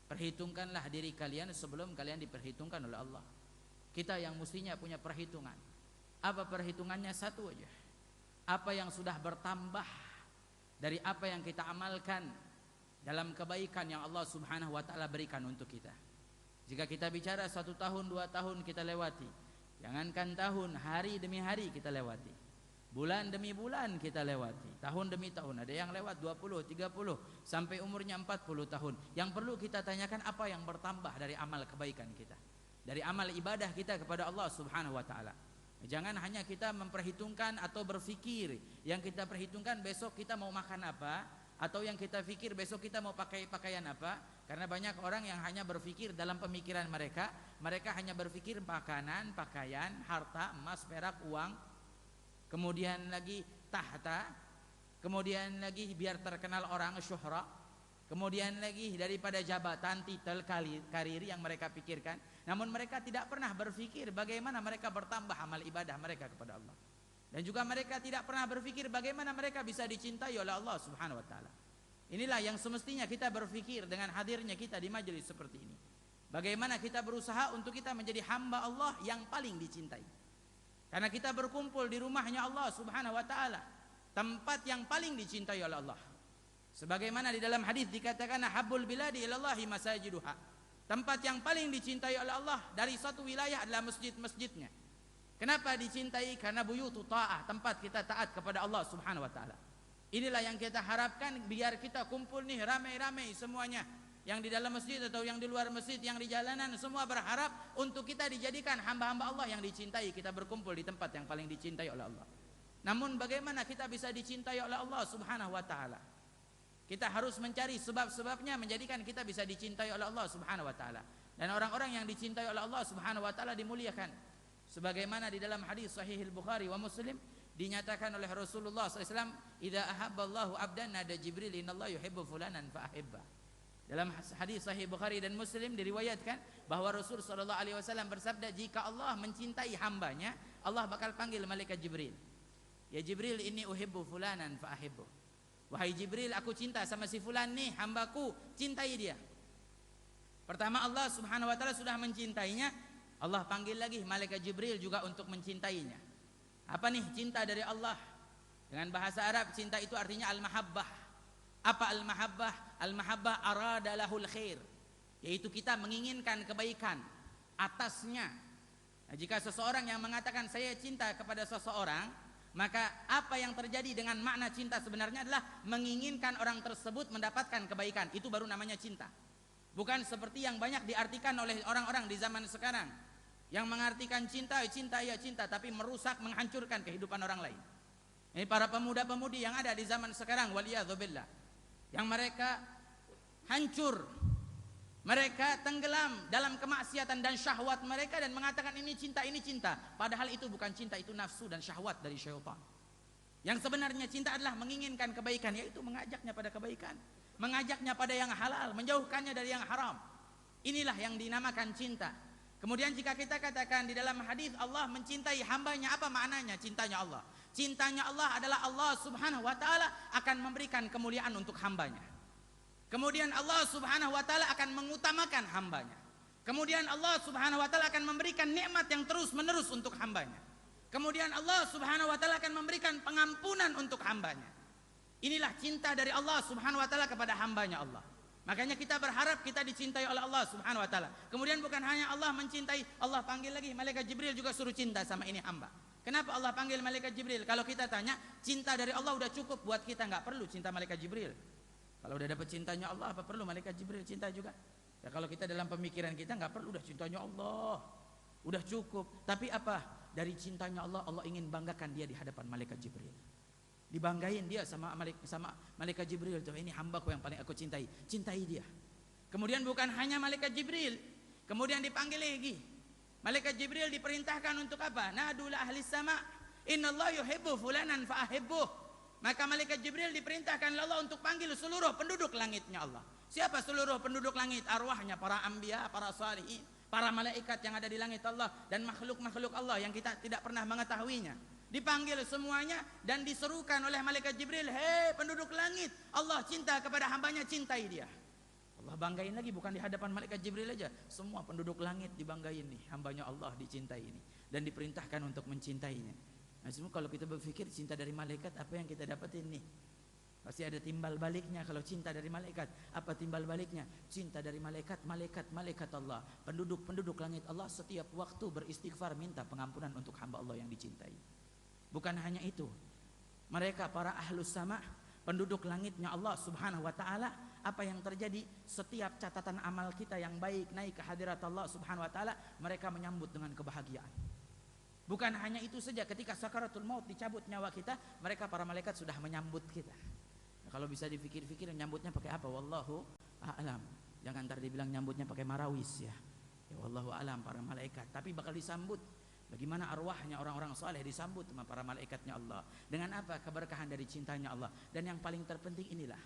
Perhitungkanlah diri kalian sebelum kalian diperhitungkan oleh Allah. Kita yang mestinya punya perhitungan. Apa perhitungannya? Satu aja. Apa yang sudah bertambah dari apa yang kita amalkan dalam kebaikan yang Allah Subhanahu wa taala berikan untuk kita. Jika kita bicara 1 tahun, 2 tahun kita lewati, jangankan tahun, hari demi hari kita lewati, bulan demi bulan kita lewati, tahun demi tahun. Ada yang lewat 20, 30 sampai umurnya 40 tahun. Yang perlu kita tanyakan, apa yang bertambah dari amal kebaikan kita, dari amal ibadah kita kepada Allah Subhanahu wa taala. Jangan hanya kita memperhitungkan atau berfikir, yang kita perhitungkan besok kita mau makan apa, atau yang kita pikir besok kita mau pakai pakaian apa. Karena banyak orang yang hanya berfikir dalam pemikiran mereka hanya berfikir makanan, pakaian, harta, emas, perak, uang, kemudian lagi tahta, kemudian lagi biar terkenal orang, syuhra, kemudian lagi daripada jabatan, titel, karir yang mereka pikirkan. Namun mereka tidak pernah berpikir bagaimana mereka bertambah amal ibadah mereka kepada Allah. Dan juga mereka tidak pernah berpikir bagaimana mereka bisa dicintai oleh Allah Subhanahu wa taala. Inilah yang semestinya kita berpikir dengan hadirnya kita di majelis seperti ini. Bagaimana kita berusaha untuk kita menjadi hamba Allah yang paling dicintai. Karena kita berkumpul di rumahnya Allah Subhanahu wa taala, tempat yang paling dicintai oleh Allah. Sebagaimana di dalam hadis dikatakan habbul biladi ilallahi masajiduha. Tempat yang paling dicintai oleh Allah dari satu wilayah adalah masjid-masjidnya. Kenapa dicintai? Karena buyutu ta'ah, tempat kita taat kepada Allah Subhanahu wa taala. Inilah yang kita harapkan, biar kita kumpul nih ramai-ramai semuanya, yang di dalam masjid atau yang di luar masjid, yang di jalanan, semua berharap untuk kita dijadikan hamba-hamba Allah yang dicintai. Kita berkumpul di tempat yang paling dicintai oleh Allah. Namun bagaimana kita bisa dicintai oleh Allah Subhanahu wa taala? Kita harus mencari sebab-sebabnya menjadikan kita bisa dicintai oleh Allah Subhanahu wa taala. Dan orang-orang yang dicintai oleh Allah Subhanahu wa taala dimuliakan. Sebagaimana di dalam hadis sahih Al-Bukhari wa Muslim dinyatakan oleh Rasulullah SAW, "Idza ahabballahu 'abdan nada Jibril innallaha yuhibbu fulanan fa ahibba." Dalam hadis sahih Bukhari dan Muslim diriwayatkan bahwa Rasul sallallahu alaihi wasallam bersabda, jika Allah mencintai hambanya, Allah bakal panggil malaikat Jibril. "Ya Jibril, inni uhibbu fulanan fa ahibbu." Wahai Jibril, aku cinta sama si fulan nih, hambaku, cintai dia. Pertama Allah Subhanahu wa taala sudah mencintainya, Allah panggil lagi malaikat Jibril juga untuk mencintainya. Apa nih cinta dari Allah? Dengan bahasa Arab cinta itu artinya al-mahabbah. Apa al-mahabbah? Al-mahabbah arada lahul khair, yaitu kita menginginkan kebaikan atasnya. Nah, jika seseorang yang mengatakan saya cinta kepada seseorang, maka apa yang terjadi dengan makna cinta sebenarnya adalah menginginkan orang tersebut mendapatkan kebaikan. Itu baru namanya cinta. Bukan seperti yang banyak diartikan oleh orang-orang di zaman sekarang, yang mengartikan cinta, cinta ya cinta, tapi merusak, menghancurkan kehidupan orang lain. Ini para pemuda-pemudi yang ada di zaman sekarang, waliyadzubillah, yang mereka hancur, mereka tenggelam dalam kemaksiatan dan syahwat mereka dan mengatakan ini cinta, ini cinta. Padahal itu bukan cinta, itu nafsu dan syahwat dari syaitan. Yang sebenarnya cinta adalah menginginkan kebaikan, yaitu mengajaknya pada kebaikan, mengajaknya pada yang halal, menjauhkannya dari yang haram. Inilah yang dinamakan cinta. Kemudian jika kita katakan di dalam hadis Allah mencintai hambanya, apa maknanya cintanya Allah? Cintanya Allah adalah Allah Subhanahu wa taala akan memberikan kemuliaan untuk hambanya. Kemudian Allah Subhanahu wa taala akan mengutamakan hambanya. Kemudian Allah Subhanahu wa taala akan memberikan nikmat yang terus-menerus untuk hambanya. Kemudian Allah Subhanahu wa taala akan memberikan pengampunan untuk hambanya. Inilah cinta dari Allah Subhanahu wa taala kepada hambanya Allah. Makanya kita berharap kita dicintai oleh Allah Subhanahu wa taala. Kemudian bukan hanya Allah mencintai, Allah panggil lagi malaikat Jibril juga suruh cinta sama ini hamba. Kenapa Allah panggil malaikat Jibril? Kalau kita tanya, cinta dari Allah udah cukup buat kita, nggak perlu cinta malaikat Jibril. Kalau udah dapat cintanya Allah, apa perlu malaikat Jibril cinta juga? Ya kalau kita dalam pemikiran kita nggak perlu, udah cintanya Allah, udah cukup. Tapi apa? Dari cintanya Allah, Allah ingin banggakan dia di hadapan malaikat Jibril. Dibanggain dia sama malaikat Jibril tuh, ini hambaku yang paling aku cintai, cintai dia. Kemudian bukan hanya malaikat Jibril, kemudian dipanggil lagi. Malaikat Jibril diperintahkan untuk apa? Nadul ahli sama, innallaha yuhibbu fulanan fa ahibbuh. Maka malaikat Jibril diperintahkan Allah untuk panggil seluruh penduduk langitnya Allah. Siapa seluruh penduduk langit? Arwahnya para anbiya, para salihin, para malaikat yang ada di langit Allah, dan makhluk-makhluk Allah yang kita tidak pernah mengetahuinya. Dipanggil semuanya dan diserukan oleh malaikat Jibril, hei penduduk langit, Allah cinta kepada hambanya, cintai dia. Allah banggain lagi, bukan di hadapan malaikat Jibril aja, semua penduduk langit dibanggain nih, hambanya Allah dicintai ini, dan diperintahkan untuk mencintainya. Nah semua kalau kita berpikir cinta dari malaikat, apa yang kita dapetin nih? Pasti ada timbal baliknya. Kalau cinta dari malaikat, apa timbal baliknya? Cinta dari malaikat, malaikat Allah, penduduk langit Allah setiap waktu beristighfar, minta pengampunan untuk hamba Allah yang dicintai. Bukan hanya itu, mereka para ahlus sama, penduduk langitnya Allah Subhanahu wa taala, apa yang terjadi? Setiap catatan amal kita yang baik naik ke hadirat Allah Subhanahu wa taala, mereka menyambut dengan kebahagiaan. Bukan hanya itu saja, ketika sakaratul maut, dicabut nyawa kita, mereka para malaikat sudah menyambut kita. Nah, kalau bisa dipikir-pikir nyambutnya pakai apa? Wallahu a'lam. Jangan ntar dibilang nyambutnya pakai marawis ya. Ya wallahu a'lam para malaikat, tapi bakal disambut. Bagaimana arwahnya orang-orang saleh disambut sama para malaikatnya Allah. Dengan apa? Keberkahan dari cintanya Allah. Dan yang paling terpenting inilah,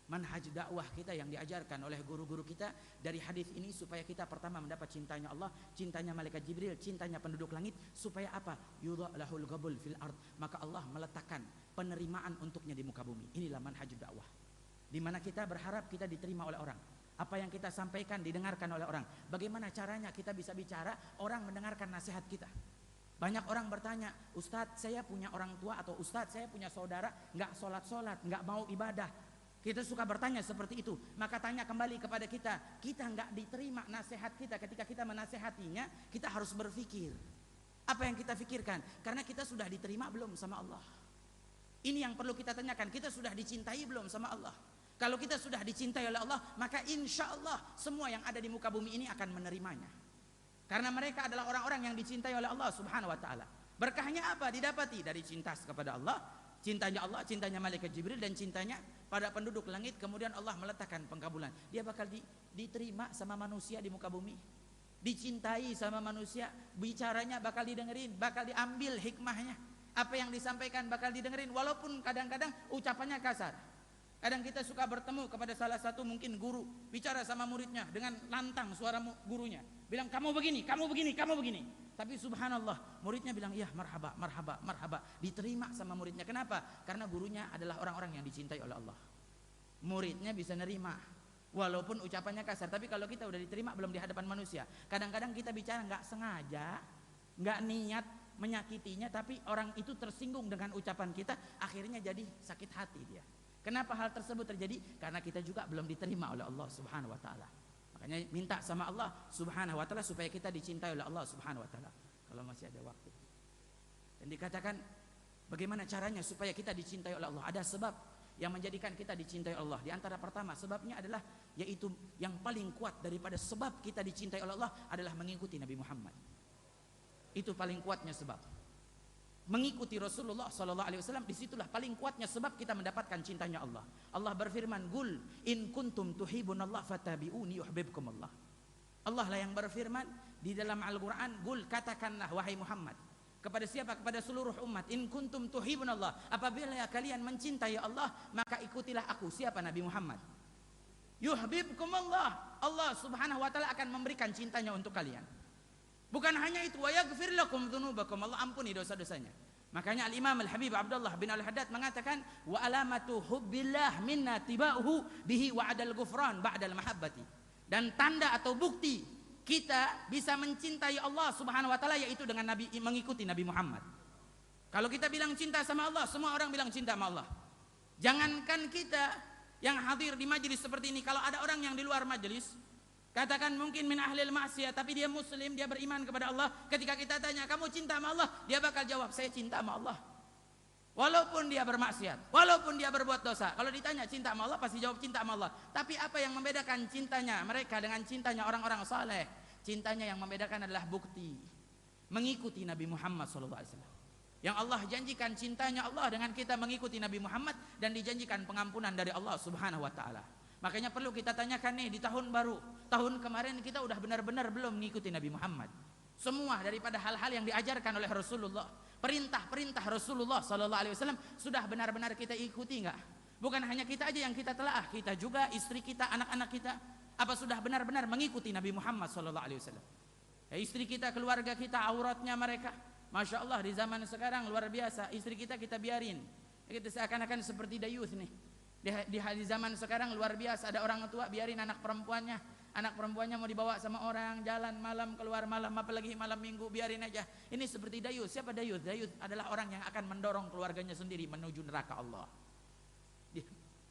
manhaj dakwah kita yang diajarkan oleh guru-guru kita dari hadis ini, supaya kita pertama mendapat cintanya Allah, cintanya malaikat Jibril, cintanya penduduk langit, supaya apa? Yudha lahul ghabul fil ard, maka Allah meletakkan penerimaan untuknya di muka bumi. Inilah manhaj dakwah, di mana kita berharap kita diterima oleh orang. Apa yang kita sampaikan didengarkan oleh orang. Bagaimana caranya kita bisa bicara, orang mendengarkan nasihat kita. Banyak orang bertanya, Ustadz saya punya orang tua, atau Ustadz saya punya saudara nggak sholat-sholat, nggak mau ibadah. Kita suka bertanya seperti itu. Maka tanya kembali kepada kita, kita nggak diterima nasihat kita. Ketika kita menasehatinya, kita harus berpikir apa yang kita pikirkan, karena kita sudah diterima belum sama Allah. Ini yang perlu kita tanyakan, kita sudah dicintai belum sama Allah. Kalau kita sudah dicintai oleh Allah, maka insya Allah semua yang ada di muka bumi ini akan menerimanya, karena mereka adalah orang-orang yang dicintai oleh Allah Subhanahu wa ta'ala. Berkahnya apa? Didapati dari cinta kepada Allah, cintanya malaikat Jibril, dan cintanya pada penduduk langit. Kemudian Allah meletakkan pengkabulan. Dia bakal diterima sama manusia di muka bumi, dicintai sama manusia, bicaranya bakal didengerin, bakal diambil hikmahnya. Apa yang disampaikan bakal didengerin, walaupun kadang-kadang ucapannya kasar. Kadang kita suka bertemu kepada salah satu mungkin guru, bicara sama muridnya dengan lantang suara gurunya, bilang kamu begini, kamu begini, kamu begini. Tapi subhanallah, muridnya bilang iya marhaba, marhaba, marhaba, diterima sama muridnya. Kenapa? Karena gurunya adalah orang-orang yang dicintai oleh Allah. Muridnya bisa nerima walaupun ucapannya kasar. Tapi kalau kita udah diterima belum di hadapan manusia, kadang-kadang kita bicara nggak sengaja, nggak niat menyakitinya, tapi orang itu tersinggung dengan ucapan kita, akhirnya jadi sakit hati dia. Kenapa hal tersebut terjadi? Karena kita juga belum diterima oleh Allah Subhanahu wa ta'ala. Makanya minta sama Allah Subhanahu wa ta'ala supaya kita dicintai oleh Allah Subhanahu wa ta'ala. Kalau masih ada waktu. Dan dikatakan bagaimana caranya supaya kita dicintai oleh Allah. Ada sebab yang menjadikan kita dicintai Allah. Di antara pertama sebabnya adalah, yaitu yang paling kuat daripada sebab kita dicintai oleh Allah adalah mengikuti Nabi Muhammad. Itu paling kuatnya sebab. Mengikuti Rasulullah SAW, disitulah paling kuatnya sebab kita mendapatkan cintanya Allah. Allah berfirman, "Qul in kuntum tuhibunallah fattabi'uni yuhibbukumullah." Allah lah yang berfirman di dalam Al-Qur'an, "Qul," katakanlah wahai Muhammad, kepada siapa? Kepada seluruh umat, "In kuntum tuhibunallah," apabila kalian mencintai Allah, maka ikutilah aku. Siapa? Nabi Muhammad. Yuhibbukumullah, Allah Subhanahu wa ta'ala akan memberikan cintanya untuk kalian. Bukan hanya itu, wa yaghfir lakum dzunubakum, Allah ampuni dosa-dosanya. Makanya Al-Imam Al-Habib Abdullah bin Al-Haddad mengatakan, wa alamatu hubbillah minna tiba'uhu bihi wa'adal ghufran ba'dal mahabbati. Dan tanda atau bukti kita bisa mencintai Allah Subhanahu wa ta'ala yaitu dengan mengikuti Nabi Muhammad. Kalau kita bilang cinta sama Allah, semua orang bilang cinta sama Allah. Jangankan kita yang hadir di majelis seperti ini, kalau ada orang yang di luar majelis, katakan mungkin min ahlil maksiyah, tapi dia muslim, dia beriman kepada Allah. Ketika kita tanya, kamu cinta sama Allah? Dia bakal jawab, saya cinta sama Allah. Walaupun dia bermaksiat, walaupun dia berbuat dosa. Kalau ditanya cinta sama Allah, pasti jawab cinta sama Allah. Tapi apa yang membedakan cintanya mereka dengan cintanya orang-orang saleh? Cintanya yang membedakan adalah bukti. Mengikuti Nabi Muhammad SAW. Yang Allah janjikan cintanya Allah dengan kita mengikuti Nabi Muhammad, dan dijanjikan pengampunan dari Allah Subhanahu wa ta'ala. Makanya perlu kita tanyakan nih di tahun baru, tahun kemarin kita udah benar-benar belum mengikuti Nabi Muhammad. Semua daripada hal-hal yang diajarkan oleh Rasulullah, perintah-perintah Rasulullah SAW sudah benar-benar kita ikuti nggak? Bukan hanya kita aja yang kita telaah, kita juga, istri kita, anak-anak kita, apa sudah benar-benar mengikuti Nabi Muhammad SAW? Ya, istri kita, keluarga kita, auratnya mereka, masya Allah di zaman sekarang luar biasa. Istri kita biarin, kita seakan-akan seperti dayuth nih. Di zaman sekarang luar biasa, ada orang tua biarin anak perempuannya mau dibawa sama orang, jalan malam, keluar malam, apalagi malam minggu, biarin aja. Ini seperti dayuth. Siapa dayuth? Dayuth adalah orang yang akan mendorong keluarganya sendiri menuju neraka Allah.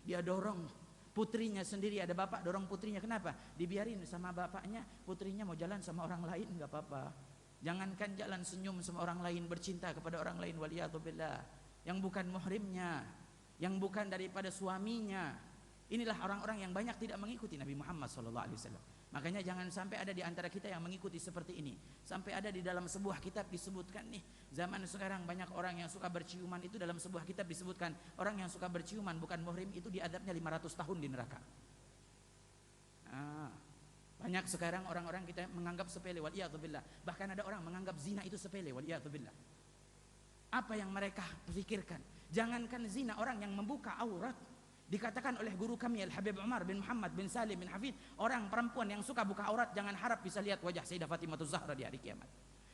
Dia dorong putrinya sendiri, ada bapak dorong putrinya. Kenapa? Dibiarin sama bapaknya, putrinya mau jalan sama orang lain, nggak apa-apa. Jangankan jalan senyum sama orang lain, bercinta kepada orang lain, waliyadzubillah, yang bukan muhrimnya, yang bukan daripada suaminya. Inilah orang-orang yang banyak tidak mengikuti Nabi Muhammad SAW. Makanya jangan sampai ada di antara kita yang mengikuti seperti ini. Sampai ada di dalam sebuah kitab disebutkan nih, zaman sekarang banyak orang yang suka berciuman. Itu dalam sebuah kitab disebutkan, orang yang suka berciuman bukan muhrim itu diadabnya 500 tahun di neraka. Banyak sekarang orang-orang kita menganggap sepele, waliyadzubillah. Bahkan ada orang menganggap zina itu sepele, waliyadzubillah. Apa yang mereka pikirkan? Jangankan zina, orang yang membuka aurat, Dikatakan oleh guru kami Al-Habib Umar bin Muhammad bin Salim bin Hafid, orang perempuan yang suka buka aurat jangan harap bisa lihat wajah Sayyidah Fatimah Zahra di hari kiamat.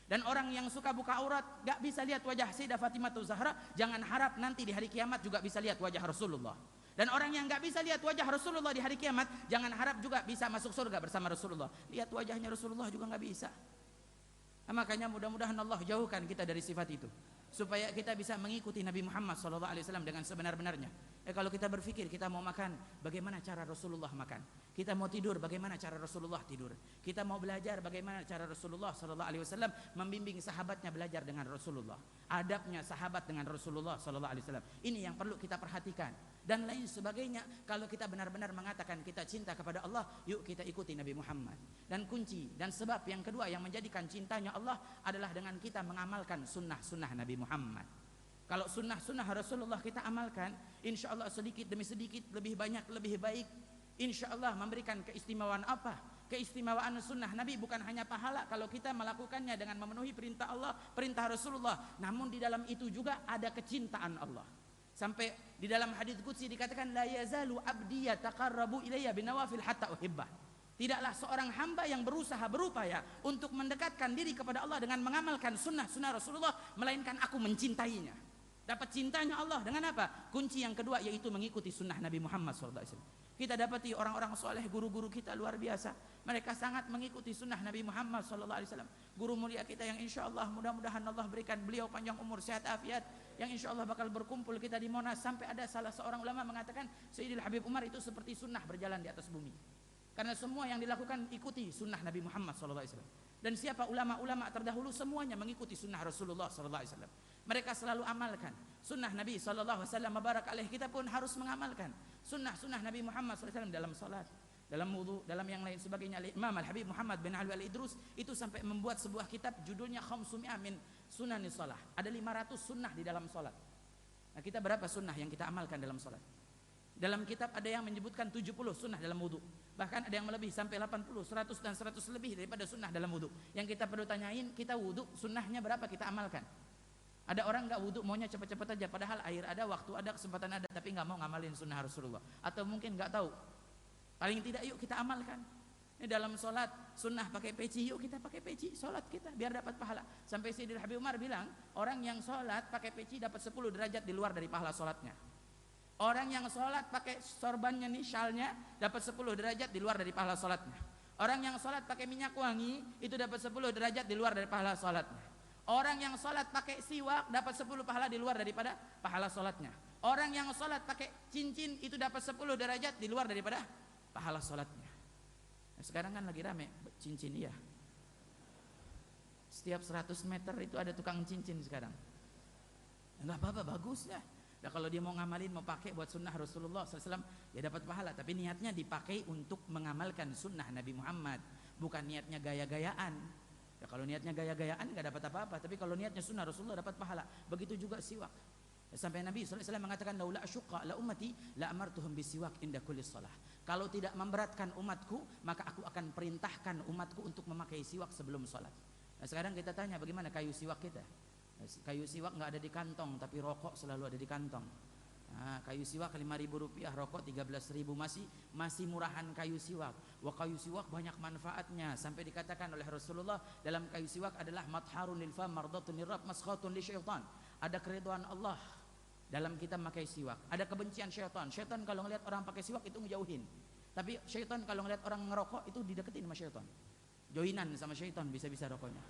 Dan orang yang suka buka aurat gak bisa lihat wajah Sayyidah Fatimah Zahra, jangan harap nanti di hari kiamat juga bisa lihat wajah Rasulullah. Dan orang yang gak bisa lihat wajah Rasulullah di hari kiamat, jangan harap juga bisa masuk surga bersama Rasulullah. Lihat wajahnya Rasulullah juga gak bisa. Nah, makanya mudah-mudahan Allah jauhkan kita dari sifat itu, supaya kita bisa mengikuti Nabi Muhammad SAW dengan sebenar-benarnya. Kalau kita berpikir kita mau makan, bagaimana cara Rasulullah makan? Kita mau tidur, bagaimana cara Rasulullah tidur? Kita mau belajar, bagaimana cara Rasulullah SAW membimbing sahabatnya belajar dengan Rasulullah? Adabnya sahabat dengan Rasulullah SAW. Ini yang perlu kita perhatikan. Dan lain sebagainya. Kalau kita benar-benar mengatakan kita cinta kepada Allah, yuk kita ikuti Nabi Muhammad. Dan kunci dan sebab yang kedua yang menjadikan cintanya Allah adalah dengan kita mengamalkan sunnah-sunnah Nabi Muhammad. Kalau sunnah-sunnah Rasulullah kita amalkan, insya Allah sedikit demi sedikit, lebih banyak lebih baik, insya Allah memberikan keistimewaan apa? Keistimewaan sunnah Nabi bukan hanya pahala kalau kita melakukannya dengan memenuhi perintah Allah, perintah Rasulullah, namun di dalam itu juga ada kecintaan Allah. Sampai di dalam hadits qudsi dikatakan la yazalu abdi yataqarrabu ilayya binawafil hatta uhibbah. Tidaklah seorang hamba yang berusaha berupaya untuk mendekatkan diri kepada Allah dengan mengamalkan sunnah-sunnah Rasulullah, melainkan aku mencintainya. Dapat cintanya Allah dengan apa? Kunci yang kedua yaitu mengikuti sunnah Nabi Muhammad SAW. Kita dapati orang-orang soleh, guru-guru kita luar biasa. Mereka sangat mengikuti sunnah Nabi Muhammad SAW. Guru mulia kita yang insya Allah mudah-mudahan Allah berikan beliau panjang umur, sehat afiat, yang insya Allah bakal berkumpul kita di Monas. Sampai ada salah seorang ulama mengatakan Sayyidil Habib Umar itu seperti sunnah berjalan di atas bumi. Karena semua yang dilakukan ikuti sunnah Nabi Muhammad SAW. Dan siapa ulama-ulama terdahulu semuanya mengikuti sunnah Rasulullah SAW. Mereka selalu amalkan sunnah Nabi SAW. Barak alaih, kita pun harus mengamalkan sunnah-sunnah Nabi Muhammad SAW dalam salat, dalam wudu, dalam yang lain sebagainya. Imam Al-Habib Muhammad bin Alwi Al-Idrus itu sampai membuat sebuah kitab judulnya Khamsumi'ah min Sunanis Salah. Ada 500 sunnah di dalam salat. Nah, kita berapa sunnah yang kita amalkan dalam salat? Dalam kitab ada yang menyebutkan 70 sunnah dalam wudu. Bahkan ada yang melebihi sampai 80, 100 dan 100 lebih daripada sunnah dalam wudu. Yang kita perlu tanyain, kita wudu sunnahnya berapa kita amalkan? Ada orang nggak wudhu maunya cepat-cepat aja, padahal air ada, waktu ada, kesempatan ada, tapi nggak mau ngamalin sunnah Rasulullah. Atau mungkin nggak tahu. Paling tidak yuk kita amalkan. Ini dalam sholat sunnah pakai peci, yuk kita pakai peci sholat kita biar dapat pahala. Sampai Sayyidil Habib Umar bilang orang yang sholat pakai peci dapat 10 derajat di luar dari pahala sholatnya. Orang yang sholat pakai sorbannya nih, syalnya, dapat 10 derajat di luar dari pahala sholatnya. Orang yang sholat pakai minyak wangi itu dapat 10 derajat di luar dari pahala sholatnya. Orang yang sholat pakai siwak dapat 10 pahala di luar daripada pahala sholatnya. Orang yang sholat pakai cincin itu dapat 10 derajat di luar daripada pahala sholatnya. Nah, sekarang kan lagi rame cincin, ya. Setiap 100 meter itu ada tukang cincin sekarang. Enggak apa-apa, bagus ya. Nah, kalau dia mau ngamalin, mau pakai buat sunnah Rasulullah SAW, ya dapat pahala. Tapi niatnya dipakai untuk mengamalkan sunnah Nabi Muhammad, bukan niatnya gaya-gayaan. Ya, kalau niatnya gaya-gayaan nggak dapat apa-apa, tapi kalau niatnya sunnah Rasulullah dapat pahala. Begitu juga siwak. Ya, sampai Nabi SAW mengatakan, laula asyqa la ummati la amartuhum bisiwak inda kulli shalah. Kalau tidak memberatkan umatku, maka aku akan perintahkan umatku untuk memakai siwak sebelum sholat. Nah, sekarang kita tanya bagaimana kayu siwak kita? Nah, kayu siwak nggak ada di kantong, tapi rokok selalu ada di kantong. Nah, kayu siwak 5.000 rupiah, rokok 13.000, masih murahan kayu siwak. Wah, kayu siwak banyak manfaatnya, sampai dikatakan oleh Rasulullah dalam kayu siwak adalah matharun lil fam mardatun lirab maskhatun lisyaitan. Ada keridhaan Allah dalam kita memakai siwak, ada kebencian syaitan. Syaitan kalau ngelihat orang pakai siwak itu ngejauhin, tapi syaitan kalau ngelihat orang ngerokok itu dideketin sama syaitan, joinan sama syaitan, bisa-bisa rokoknya.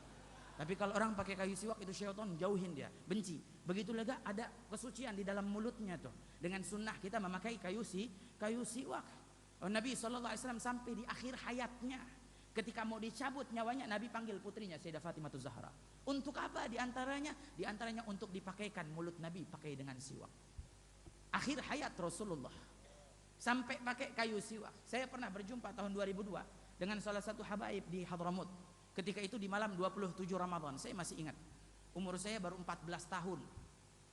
Tapi kalau orang pakai kayu siwak itu syaitan jauhin dia, benci. Begitu juga ada kesucian di dalam mulutnya tuh. Dengan sunnah kita memakai kayu siwak. Nabi SAW sampai di akhir hayatnya, ketika mau dicabut nyawanya, Nabi panggil putrinya Sayyidah Fatimah Zahra. Untuk apa? Di antaranya untuk dipakaikan mulut Nabi pakai dengan siwak. Akhir hayat Rasulullah sampai pakai kayu siwak. Saya pernah berjumpa tahun 2002 dengan salah satu habaib di Hadramut. Ketika itu di malam 27 Ramadan, saya masih ingat. Umur saya baru 14 tahun.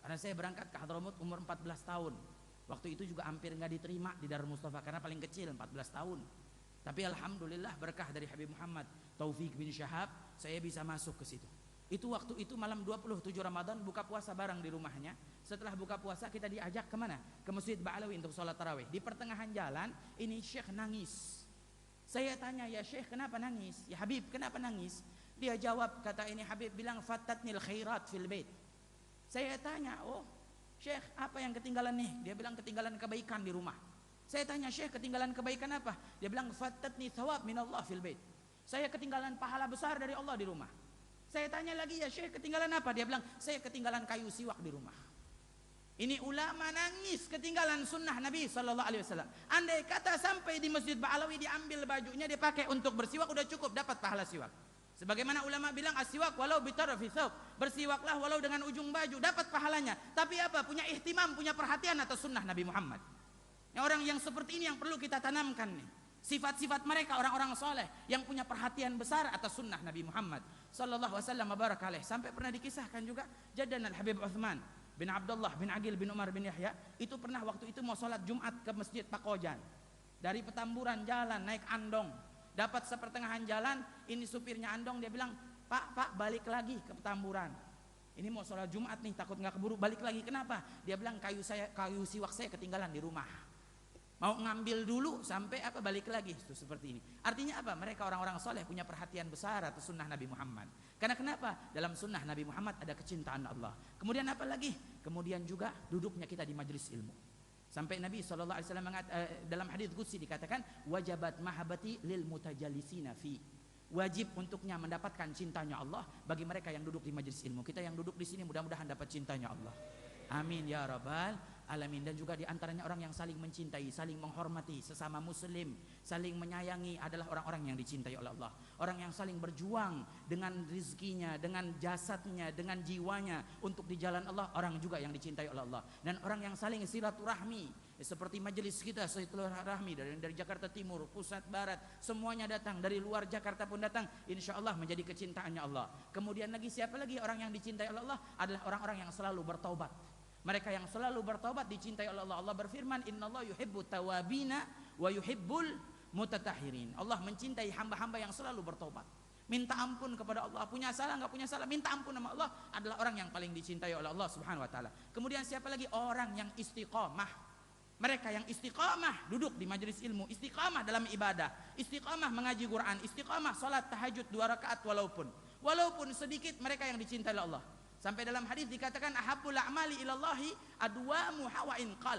Karena saya berangkat ke Hadramut umur 14 tahun. Waktu itu juga hampir nggak diterima di Darul Mustafa karena paling kecil 14 tahun. Tapi alhamdulillah berkah dari Habib Muhammad Taufik bin Syahab, saya bisa masuk ke situ. Itu waktu itu malam 27 Ramadan buka puasa bareng di rumahnya. Setelah buka puasa kita diajak kemana? Ke Masjid Ba'alawi untuk sholat tarawih. Di pertengahan jalan ini Syekh nangis. Saya tanya, ya Syekh kenapa nangis? Ya Habib kenapa nangis? Dia jawab, kata ini Habib bilang fatatnil khairat fil bait. Saya tanya, oh Syekh apa yang ketinggalan nih? Dia bilang ketinggalan kebaikan di rumah. Saya tanya, Syekh ketinggalan kebaikan apa? Dia bilang fatatni thawab minallah fil bait. Saya ketinggalan pahala besar dari Allah di rumah. Saya tanya lagi, ya Syekh ketinggalan apa? Dia bilang saya ketinggalan kayu siwak di rumah. Ini ulama nangis ketinggalan sunnah Nabi Sallallahu Alaihi Wasallam. Andai kata sampai di Masjid Ba'alawi diambil bajunya dipakai untuk bersiwak udah cukup dapat pahala siwak. Sebagaimana ulama bilang asiwak walau bitarfi thawb, bersiwaklah walau dengan ujung baju dapat pahalanya. Tapi apa? Punya ihtimam, punya perhatian atas sunnah Nabi Muhammad. Orang yang seperti ini yang perlu kita tanamkan nih. Sifat-sifat mereka orang-orang soleh yang punya perhatian besar atas sunnah Nabi Muhammad Sallallahu Alaihi Wasallam baraka alaih. Sampai pernah dikisahkan juga Jaddan Al-Habib Uthman bin Abdullah bin Aqil bin Umar bin Yahya itu pernah waktu itu mau sholat Jumat ke Masjid Pakojan. Dari Petamburan jalan naik andong, dapat sepertengahan jalan ini supirnya andong, dia bilang pak balik lagi ke Petamburan, ini mau sholat Jumat nih takut nggak keburu, balik lagi. Kenapa? Dia bilang kayu siwak saya ketinggalan di rumah, mau ngambil dulu sampai balik lagi. Itu seperti ini. Artinya apa? Mereka orang-orang soleh punya perhatian besar atas sunnah Nabi Muhammad. Karena kenapa? Dalam sunnah Nabi Muhammad ada kecintaan Allah. Kemudian apa lagi? Kemudian juga duduknya kita di majelis ilmu. Sampai Nabi SAW dalam hadits qudsi dikatakan wajabat mahabbati lil mutajalisina fi. Wajib untuknya mendapatkan cintanya Allah bagi mereka yang duduk di majelis ilmu. Kita yang duduk di sini mudah-mudahan dapat cintanya Allah. Amin ya rabbal alamin. Dan juga diantaranya orang yang saling mencintai, saling menghormati sesama muslim, saling menyayangi adalah orang-orang yang dicintai oleh Allah. Orang yang saling berjuang dengan rizkinya, dengan jasadnya, dengan jiwanya untuk di jalan Allah, orang juga yang dicintai oleh Allah. Dan orang yang saling silaturahmi, seperti majelis kita silaturahmi dari Jakarta Timur, pusat, barat, semuanya datang, dari luar Jakarta pun datang, insya Allah menjadi kecintaannya Allah. Kemudian lagi siapa lagi orang yang dicintai oleh Allah adalah orang-orang yang selalu bertaubat. Mereka yang selalu bertaubat dicintai oleh Allah. Allah berfirman, innallaha yuhibbut tawabina wa yuhibbul mutatahirin. Allah mencintai hamba-hamba yang selalu bertaubat, minta ampun kepada Allah, punya salah nggak punya salah minta ampun sama Allah, adalah orang yang paling dicintai oleh Allah Subhanahu wa taala. Kemudian siapa lagi? Orang yang istiqamah. Mereka yang istiqamah duduk di majelis ilmu, istiqamah dalam ibadah, istiqamah mengaji Quran, istiqamah salat tahajud 2 rakaat walaupun sedikit, mereka yang dicintai oleh Allah. Sampai dalam hadis dikatakan ahabbul a'mali ilallahi adwamu hawain qal.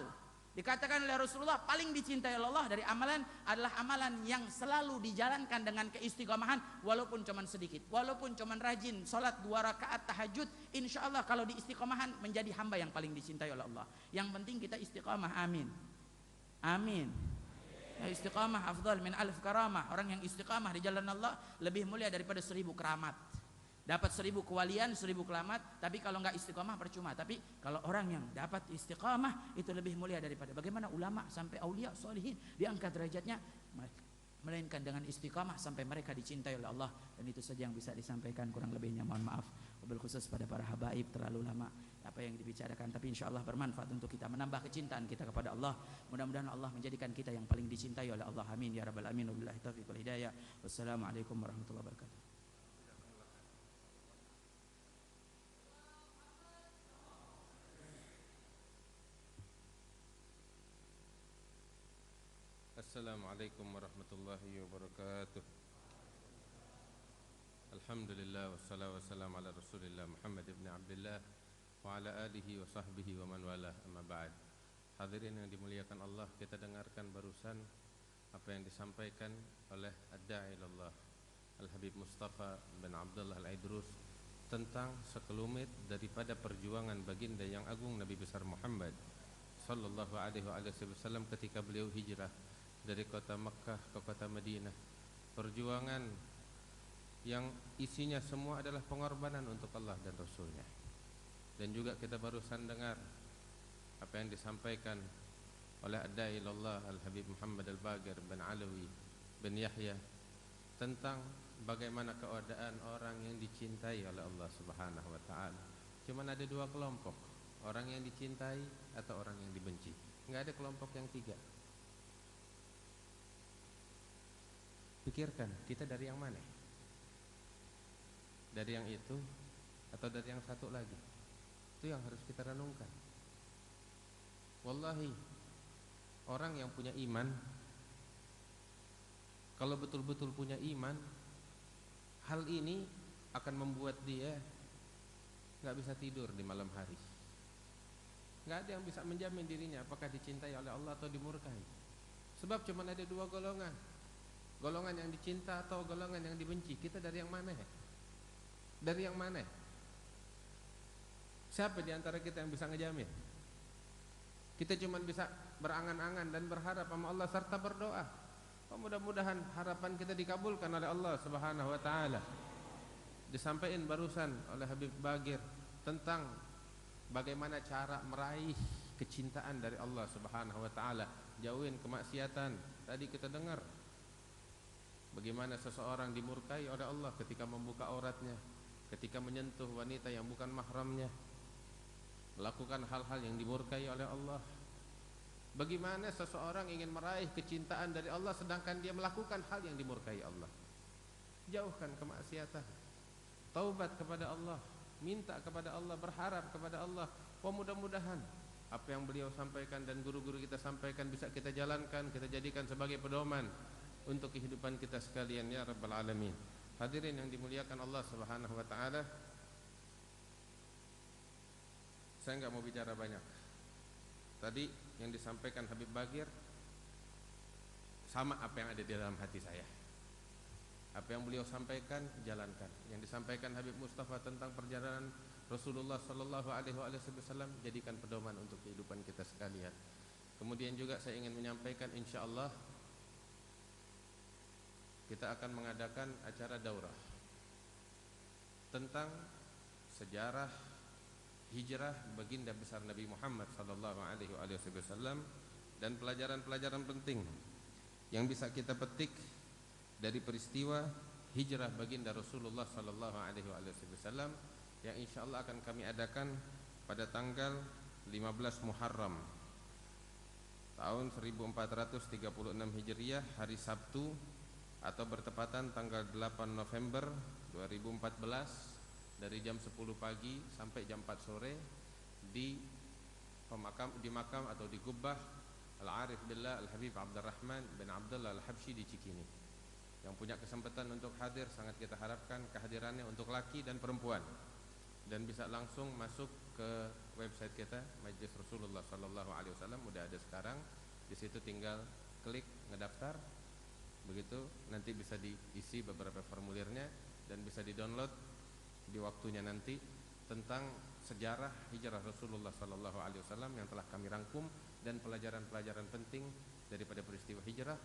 Dikatakan oleh Rasulullah paling dicintai oleh Allah dari amalan adalah amalan yang selalu dijalankan dengan keistiqomahan walaupun cuman sedikit, walaupun cuman rajin salat 2 rakaat tahajud, insyaallah kalau di istiqomahan menjadi hamba yang paling dicintai oleh Allah. Yang penting kita istiqamah. Amin. Amin. Ya, istiqamah afdal min alf karamah. Orang yang istiqamah di jalan Allah lebih mulia daripada 1000 keramat. Dapat 1000 kewalian, 1000 keramat, tapi kalau nggak istiqamah percuma. Tapi kalau orang yang dapat istiqamah itu lebih mulia daripada bagaimana ulama sampai aulia solihin diangkat derajatnya, melainkan dengan istiqamah sampai mereka dicintai oleh Allah. Dan itu saja yang bisa disampaikan, kurang lebihnya mohon maaf. Wabil khusus pada para habaib, terlalu lama apa yang dibicarakan, tapi insyaallah bermanfaat untuk kita, menambah kecintaan kita kepada Allah. Mudah-mudahan Allah menjadikan kita yang paling dicintai oleh Allah. Amin ya rabbal alamin. Wabillahi taufiq wal hidayah. Wassalamualaikum warahmatullahi wabarakatuh. Assalamualaikum warahmatullahi wabarakatuh. Alhamdulillah wassalatu wassalamu ala Rasulillah Muhammad ibn Abdullah wa ala alihi wa sahbihi wa man wala, amma ba'd. Hadirin yang dimuliakan Allah, kita dengarkan barusan apa yang disampaikan oleh ad-da'i ilallah Al-Habib Mustafa bin Abdullah Al-Idrus tentang sekelumit daripada perjuangan baginda yang agung Nabi besar Muhammad sallallahu alaihi wasallam ketika beliau hijrah dari kota Makkah ke kota Madinah. Perjuangan yang isinya semua adalah pengorbanan untuk Allah dan Rasulnya. Dan juga kita barusan dengar apa yang disampaikan oleh ad-da'i ilallah Al-Habib Muhammad Al-Baqir bin Alawi bin Yahya tentang bagaimana keadaan orang yang dicintai oleh Allah Subhanahu wa taala. Cuman ada 2 kelompok, orang yang dicintai atau orang yang dibenci. Enggak ada kelompok yang 3. Pikirkan, kita dari yang mana? Dari yang itu atau dari yang satu lagi? Itu yang harus kita renungkan. Wallahi, orang yang punya iman, kalau betul-betul punya iman, hal ini akan membuat dia nggak bisa tidur di malam hari. Nggak ada yang bisa menjamin dirinya apakah dicintai oleh Allah atau dimurkai. Sebab cuma ada dua golongan, golongan yang dicinta atau golongan yang dibenci. Kita dari yang mana? Dari yang mana? Siapa di antara kita yang bisa ngejamin? Kita cuma bisa berangan-angan dan berharap sama Allah serta berdoa. Mudah-mudahan harapan kita dikabulkan oleh Allah Subhanahu wa taala. Disampaikan barusan oleh Habib Bagir tentang bagaimana cara meraih kecintaan dari Allah Subhanahu wa taala, jauhin kemaksiatan. Tadi kita dengar bagaimana seseorang dimurkai oleh Allah ketika membuka auratnya, ketika menyentuh wanita yang bukan mahramnya, melakukan hal-hal yang dimurkai oleh Allah. Bagaimana seseorang ingin meraih kecintaan dari Allah sedangkan dia melakukan hal yang dimurkai Allah. Jauhkan kemaksiatan, taubat kepada Allah, minta kepada Allah, berharap kepada Allah. Mudah-mudahan apa yang beliau sampaikan dan guru-guru kita sampaikan bisa kita jalankan, kita jadikan sebagai pedoman untuk kehidupan kita sekalian ya Rabbal Alamin. Hadirin yang dimuliakan Allah Subhanahu wa taala, saya enggak mau bicara banyak. Tadi yang disampaikan Habib Bagir sama apa yang ada di dalam hati saya. Apa yang beliau sampaikan, jalankan. Yang disampaikan Habib Mustafa tentang perjalanan Rasulullah sallallahu alaihi wasallam, jadikan pedoman untuk kehidupan kita sekalian. Kemudian juga saya ingin menyampaikan, insyaallah kita akan mengadakan acara daurah tentang sejarah hijrah baginda besar Nabi Muhammad sallallahu alaihi wasallam dan pelajaran-pelajaran penting yang bisa kita petik dari peristiwa hijrah baginda Rasulullah sallallahu alaihi wasallam yang insyaallah akan kami adakan pada tanggal 15 Muharram tahun 1436 Hijriah, hari Sabtu, atau bertepatan tanggal 8 November 2014 dari jam 10 pagi sampai jam 4 sore di makam atau di Gubbah Al-Arif Billah Al-Habib Abdurrahman bin Abdullah Al-Habsyi di Cikini. Yang punya kesempatan untuk hadir, sangat kita harapkan kehadirannya untuk laki dan perempuan, dan bisa langsung masuk ke website kita Majelis Rasulullah sallallahu alaihi wasallam, udah ada sekarang. Di situ tinggal klik ngedaftar. Begitu nanti bisa diisi beberapa formulirnya dan bisa di-download di waktunya nanti tentang sejarah hijrah Rasulullah sallallahu alaihi wasallam yang telah kami rangkum dan pelajaran-pelajaran penting daripada peristiwa hijrah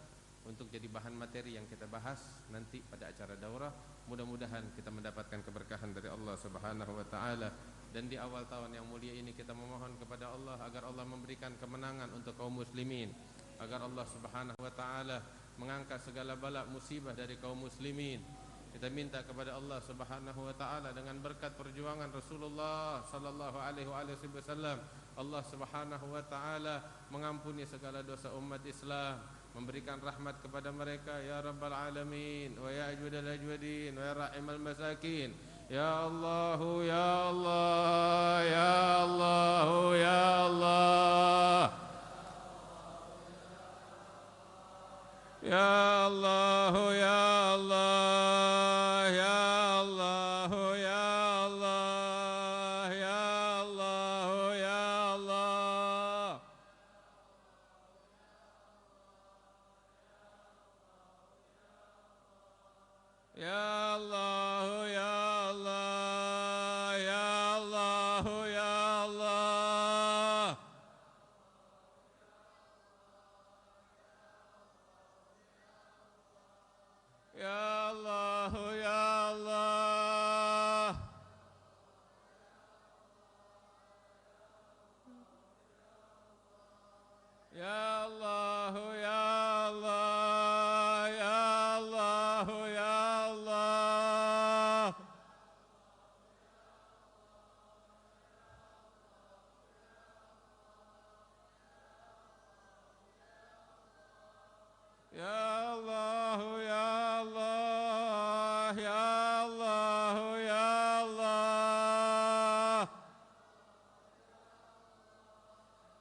untuk jadi bahan materi yang kita bahas nanti pada acara daurah. Mudah-mudahan kita mendapatkan keberkahan dari Allah Subhanahu wa taala. Dan di awal tahun yang mulia ini kita memohon kepada Allah agar Allah memberikan kemenangan untuk kaum muslimin, agar Allah Subhanahu wa taala mengangkat segala bala musibah dari kaum muslimin. Kita minta kepada Allah Subhanahu wa taala dengan berkat perjuangan Rasulullah sallallahu alaihi wasallam, Allah Subhanahu wa taala mengampuni segala dosa umat Islam, memberikan rahmat kepada mereka ya Rabbal Alamin, wa ya ajwadal ajwadin, wa ya rahimal masakin. Ya Allah, ya Allah, ya Allah, ya Allah, ya Allah, ya Allah, ya Allah, ya Allah, ya Allah, ya Allah. Ya Allah, ya Allah, ya Allah, ya Allah. Ya Allah, ya Allah. Ya Allah, ya Allah, ya Allah, ya Allah. Ya Allah, ya Allah, ya Allah, ya Allah.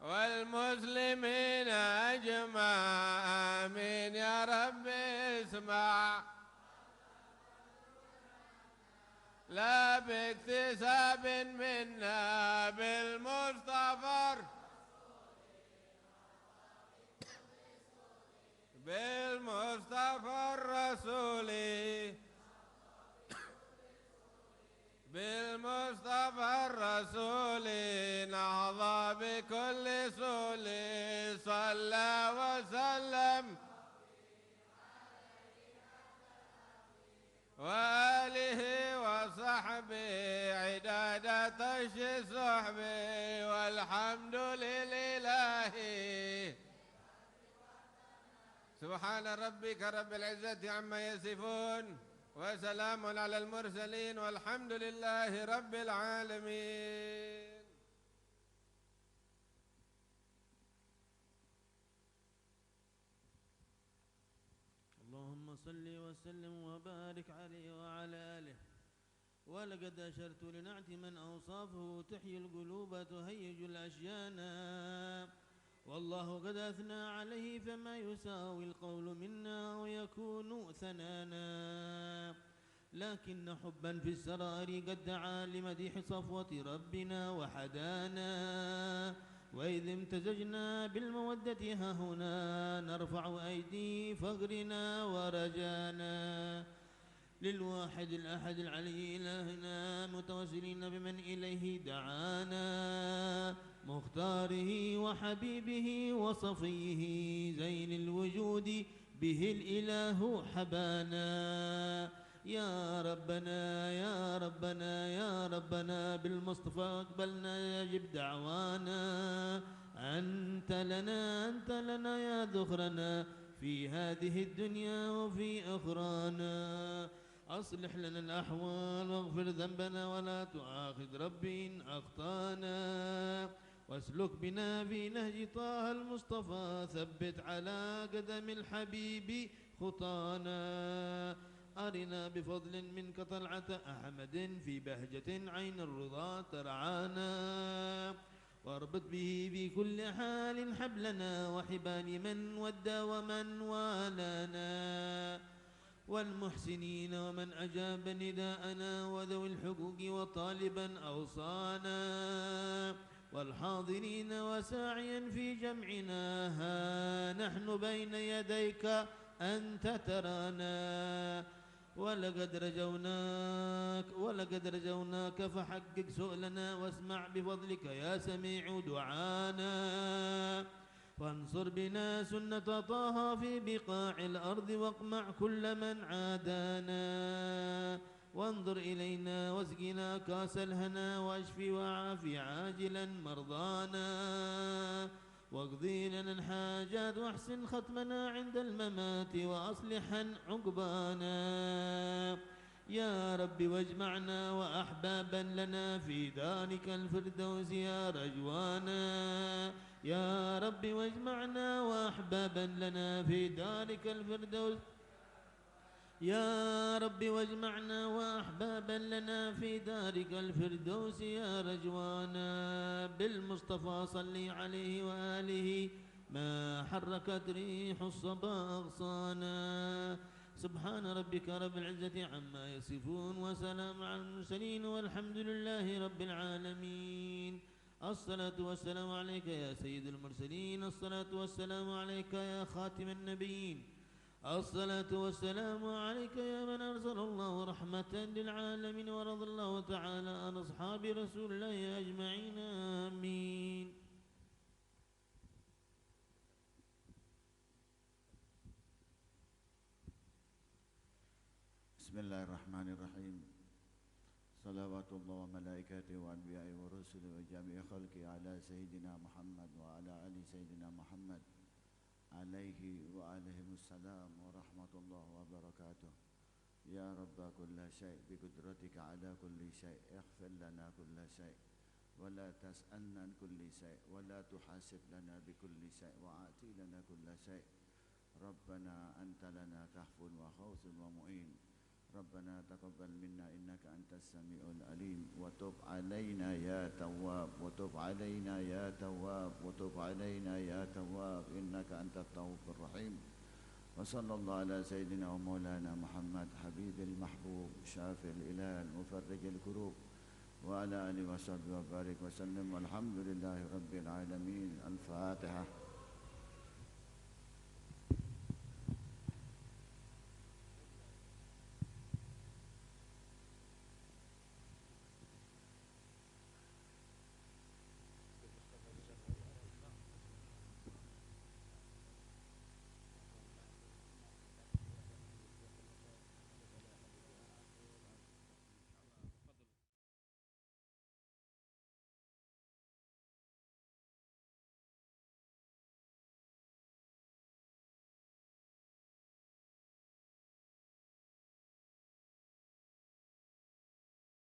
والمسلمين أجمع آمين يا رب اسمع لا باكتساب منا بالمصطفى بالمصطفى الرسولي بالمصطفى الرسولي نهضى بكل سولي صلى وسلم وآله وصحبه عداد طش صحبه والحمد لله سبحان ربك رب العزة عما يصفون وسلام على المرسلين والحمد لله رب العالمين. اللهم صل وسلم وبارك عليه وعلى آله. ولقد أشرت لنعت من أوصافه تحيي القلوب تهيج الأشيان والله قد أثنى عليه فما يساوي القول منا ويكون ثنانا لكن حبا في السرار قد دعا لمديح صفوة ربنا وحدانا وإذ امتزجنا بالمودة ها هنا نرفع أيدي فقرنا ورجانا للواحد الأحد العلي إلهنا متوسلين بمن إليه دعانا مختاره وحبيبه وصفيه زين الوجود به الإله حبانا يا ربنا يا ربنا يا ربنا بالمصطفى اقبلنا يجب دعوانا أنت لنا يا ذخرنا في هذه الدنيا وفي أخرانا أصلح لنا الأحوال واغفر ذنبنا ولا تؤاخذ ربي إن أخطانا واسلك بنا في نهج طه المصطفى ثبت على قدم الحبيب خطانا أرنا بفضل منك طلعة أحمد في بهجة عين الرضا ترعانا واربط به في كل حال حبلنا وحبال من ودى ومن والانا والمحسنين ومن أجاب نداءنا وذوي الحقوق وطالبا أوصانا والحاضرين وساعيا في جمعنا ها نحن بين يديك أنت ترانا ولقد رجوناك فحقق سؤلنا واسمع بفضلك يا سميع دعانا وانصر بنا سنة طه في بقاع الأرض واقمع كل من عادانا وانظر إلينا واسقنا كاس الهنا واشفي وعافي عاجلا مرضانا واقضي لنا الحاجات واحسن ختمنا عند الممات وأصلحا عقبانا يا رب واجمعنا وأحبابا لنا في دارك الفردوس يا رجوانا يا رب واجمعنا وأحبابا لنا في دارك الفردوس يا رب واجمعنا وأحبابا لنا في دارك الفردوس يا رجوانا بالمصطفى صل عليه وآله ما حركت ريح الصبا أغصانا سبحان ربك رب العزة عما يصفون وسلام على المرسلين والحمد لله رب العالمين. الصلاة والسلام عليك يا سيد المرسلين الصلاة والسلام عليك يا خاتم النبيين الصلاة والسلام عليك يا من أرسل الله رحمة للعالمين ورضي الله تعالى عن أصحاب رسول الله أجمعين آمين. بسم الله الرحمن الرحيم. صلوات الله وملائكته وأنبيائه ورسله وجميع خلقه على سيدنا محمد وعلى آل سيدنا محمد عليه وعليهم السلام ورحمة الله وبركاته. يا رب كل شيء بقدرتك على كل شيء اغفر لنا كل شيء ولا تسألنا عن كل شيء ولا تحاسب لنا بكل شيء وآتي لنا كل شيء. ربنا أنت لنا كهف وخوف ومعين. ربنا تقبل منا إنك أنت السميع العليم وتب علينا يا تواب تواب وتب علينا يا تواب وتب علينا يا تواب إنك أنت التواب الرحيم. وصلى الله على سيدنا ومولانا محمد حبيب المحبوب شافي الإله مفرج الكروب وعلى آله وصحبه وبارك وسلم والحمد لله رب العالمين. الفاتحة.